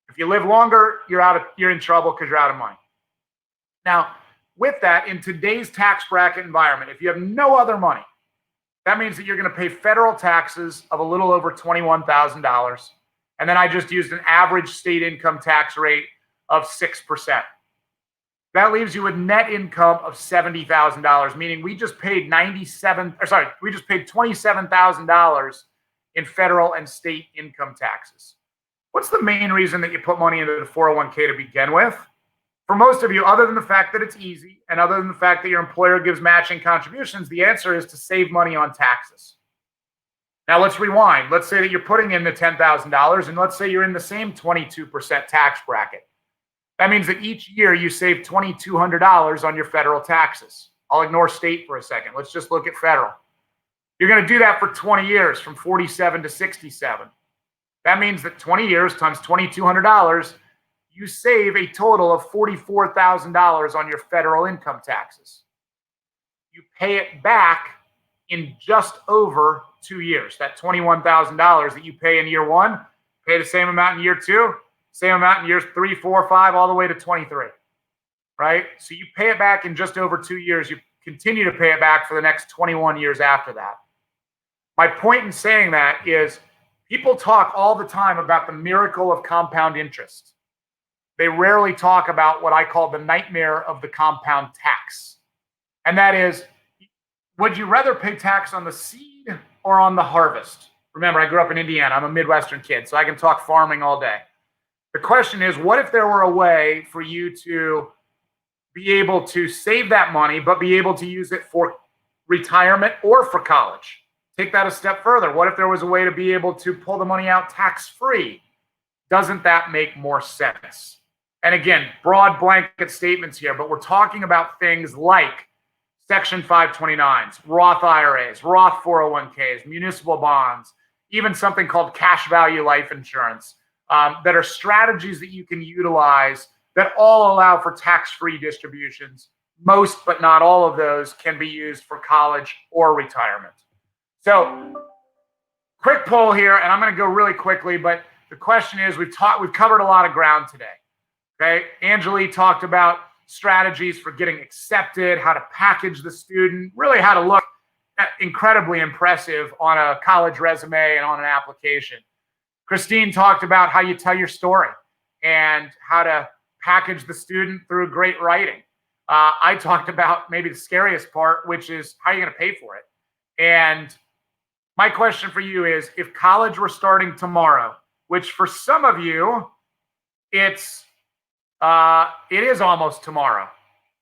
If you live longer, you're in trouble because you're out of money. Now, with that, in today's tax bracket environment, if you have no other money, that means that you're going to pay federal taxes of a little over $21,000. And then I just used an average state income tax rate of 6%. That leaves you with net income of $70,000, meaning we just paid $27,000 in federal and state income taxes. What's the main reason that you put money into the 401k to begin with? For most of you, other than the fact that it's easy and other than the fact that your employer gives matching contributions, the answer is to save money on taxes. Now let's rewind. Let's say that you're putting in the $10,000 and let's say you're in the same 22% tax bracket. That means that each year you save $2,200 on your federal taxes. I'll ignore state for a second. Let's just look at federal. You're going to do that for 20 years from 47 to 67. That means that 20 years times $2,200, you save a total of $44,000 on your federal income taxes. You pay it back in just over 2 years. That $21,000 that you pay in year one, pay the same amount in year two, same amount in years 3, 4, 5, all the way to 23, right? So you pay it back in just over 2 years. You continue to pay it back for the next 21 years after that. My point in saying that is people talk all the time about the miracle of compound interest. They rarely talk about what I call the nightmare of the compound tax. And that is, would you rather pay tax on the seed or on the harvest? Remember, I grew up in Indiana. I'm a Midwestern kid, so I can talk farming all day. The question is, what if there were a way for you to be able to save that money, but be able to use it for retirement or for college. Take that a step further. What if there was a way to be able to pull the money out tax-free? Doesn't that make more sense? And again, broad blanket statements here, but we're talking about things like Section 529s, Roth IRAs, Roth 401ks, municipal bonds, even something called cash value life insurance, that are strategies that you can utilize that all allow for tax-free distributions. Most, but not all of those can be used for college or retirement. So quick poll here, and I'm going to go really quickly, but the question is, we've covered a lot of ground today. Okay, Anjali talked about strategies for getting accepted, how to package the student, really how to look incredibly impressive on a college resume and on an application. Christine talked about how you tell your story and how to package the student through great writing. I talked about maybe the scariest part, which is how you're going to pay for it. And my question for you is, if college were starting tomorrow, which for some of you, it is almost tomorrow,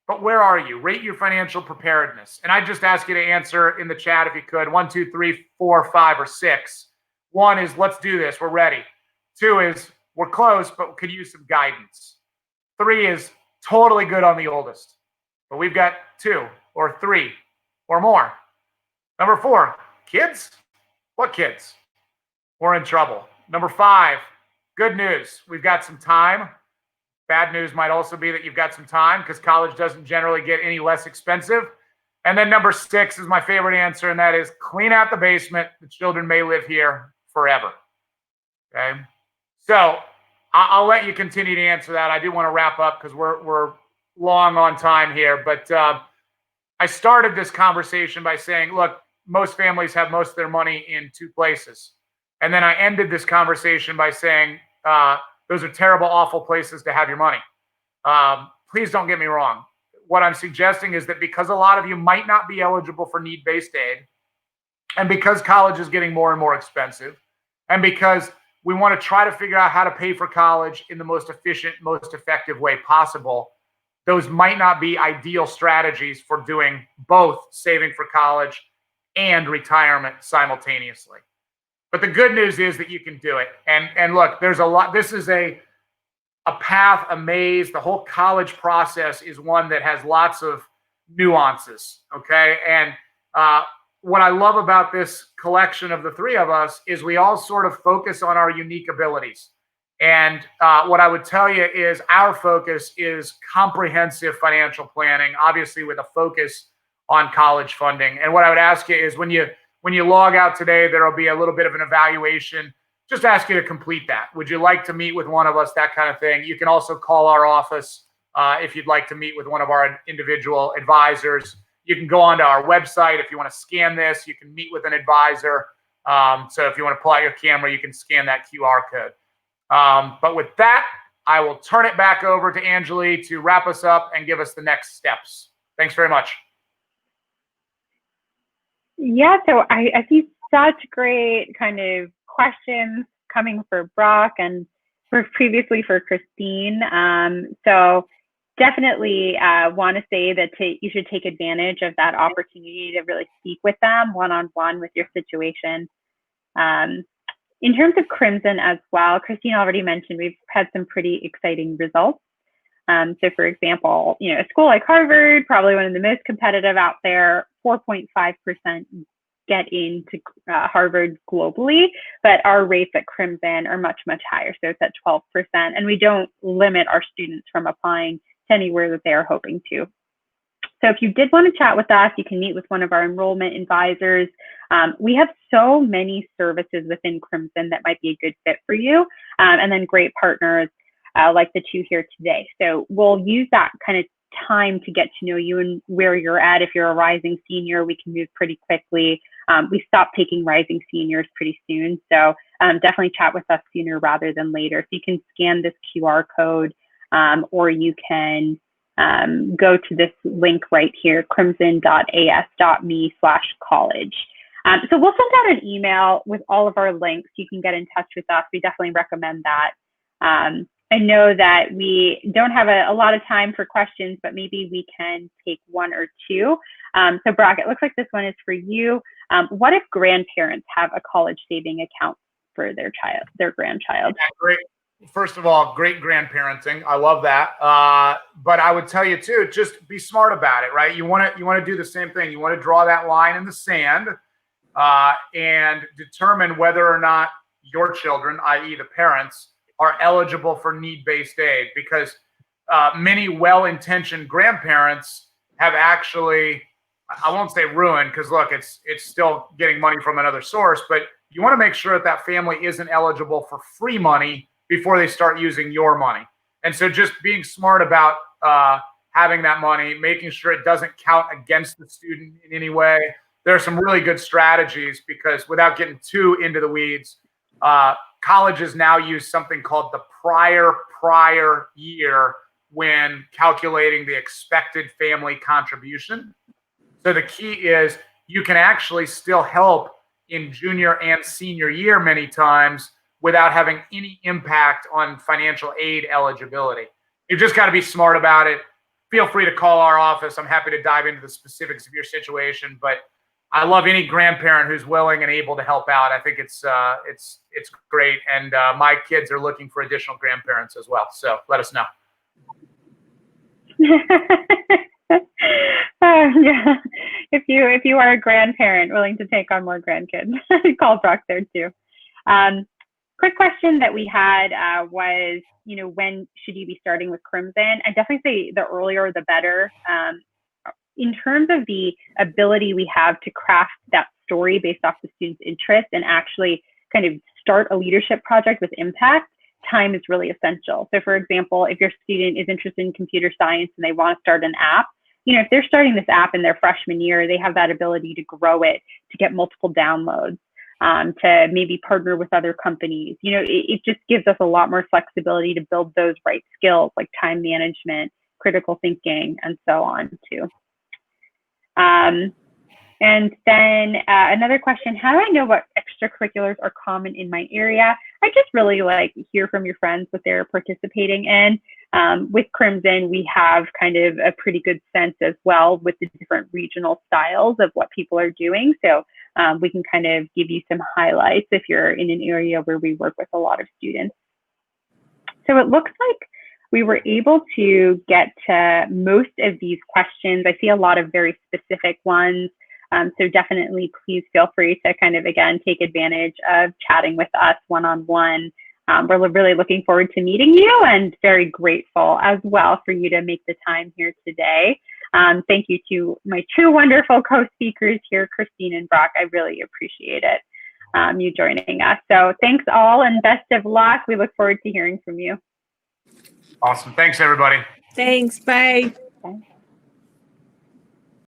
but where are you? Rate your financial preparedness. And I just ask you to answer in the chat if you could. 1, 2, 3, 4, 5, or 6. 1 is, let's do this, we're ready. 2 is, we're close, but could use some guidance. 3 is totally good on the oldest, but we've got 2 or 3 or more. Number 4, kids? What kids? We're in trouble. Number 5, good news. We've got some time. Bad news might also be that you've got some time because college doesn't generally get any less expensive. And then number 6 is my favorite answer, and that is clean out the basement. The children may live here forever. Okay? So I'll let you continue to answer that. I do want to wrap up because we're long on time here. But I started this conversation by saying, look, most families have most of their money in 2 places. And then I ended this conversation by saying, those are terrible, awful places to have your money. Please don't get me wrong. What I'm suggesting is that because a lot of you might not be eligible for need-based aid, and because college is getting more and more expensive, and because we want to try to figure out how to pay for college in the most efficient, most effective way possible, those might not be ideal strategies for doing both saving for college and retirement simultaneously. But the good news is that you can do it. And look, there's a lot. This is a path, a maze. The whole college process is one that has lots of nuances, okay? And what I love about this collection of the 3 of us is we all sort of focus on our unique abilities. And what I would tell you is our focus is comprehensive financial planning, obviously with a focus on college funding. And what I would ask you is when you log out today, there will be a little bit of an evaluation. Just ask you to complete that. Would you like to meet with one of us, that kind of thing? You can also call our office if you'd like to meet with one of our individual advisors. You can go onto our website. If you want to scan this, you can meet with an advisor. So if you want to pull out your camera, you can scan that QR code. But with that, I will turn it back over to Anjali to wrap us up and give us the next steps. Thanks very much. Yeah, so I see such great kind of questions coming for Brock and previously for Christine. So definitely want to say that you should take advantage of that opportunity to really speak with them one-on-one with your situation. In terms of Crimson as well, Christine already mentioned we've had some pretty exciting results. So for example, a school like Harvard, probably one of the most competitive out there, 4.5% get into Harvard globally, but our rates at Crimson are much, much higher. So it's at 12%, and we don't limit our students from applying to anywhere that they are hoping to. So if you did want to chat with us, you can meet with one of our enrollment advisors. We have so many services within Crimson that might be a good fit for you, and then great partners like the 2 here today. So we'll use that kind of time to get to know you and where you're at. If you're a rising senior, we can move pretty quickly. We stop taking rising seniors pretty soon. So definitely chat with us sooner rather than later. So you can scan this QR code or you can go to this link right here, crimson.as.me/college. So we'll send out an email with all of our links. You can get in touch with us. We definitely recommend that. I know that we don't have a lot of time for questions, but maybe we can take one or two. So Brock, it looks like this one is for you. What if grandparents have a college saving account for their grandchild? Yeah, great. First of all, great grandparenting. I love that. But I would tell you too, just be smart about it, right? You want to do the same thing. You want to draw that line in the sand and determine whether or not your children, i.e. the parents, are eligible for need-based aid, because many well-intentioned grandparents have actually, I won't say ruined, because look, it's still getting money from another source, but you want to make sure that that family isn't eligible for free money before they start using your money. And so just being smart about having that money, making sure it doesn't count against the student in any way. There are some really good strategies, because without getting too into the weeds, colleges now use something called the prior year when calculating the expected family contribution. So the key is you can actually still help in junior and senior year many times without having any impact on financial aid eligibility. You've just got to be smart about it. Feel free to call our office. I'm happy to dive into the specifics of your situation, but I love any grandparent who's willing and able to help out. I think it's great, and my kids are looking for additional grandparents as well. So let us know. Yeah. If you are a grandparent willing to take on more grandkids, call Brock there too. Quick question that we had was, when should you be starting with Crimson? I definitely say the earlier the better. In terms of the ability we have to craft that story based off the student's interest and actually kind of start a leadership project with impact, time is really essential. So for example, if your student is interested in computer science and they want to start an app, if they're starting this app in their freshman year, they have that ability to grow it, to get multiple downloads, to maybe partner with other companies. It just gives us a lot more flexibility to build those right skills like time management, critical thinking, and so on too. And then another question, how do I know what extracurriculars are common in my area? I just really hear from your friends what they're participating in. With Crimson, we have kind of a pretty good sense as well with the different regional styles of what people are doing. So we can kind of give you some highlights if you're in an area where we work with a lot of students. So it looks like we were able to get to most of these questions. I see a lot of very specific ones. So definitely please feel free to kind of, again, take advantage of chatting with us one-on-one. We're really looking forward to meeting you and very grateful as well for you to make the time here today. Thank you to my two wonderful co-speakers here, Christine and Brock. I really appreciate it, you joining us. So thanks all and best of luck. We look forward to hearing from you. Awesome. Thanks, everybody. Thanks. Bye. Okay.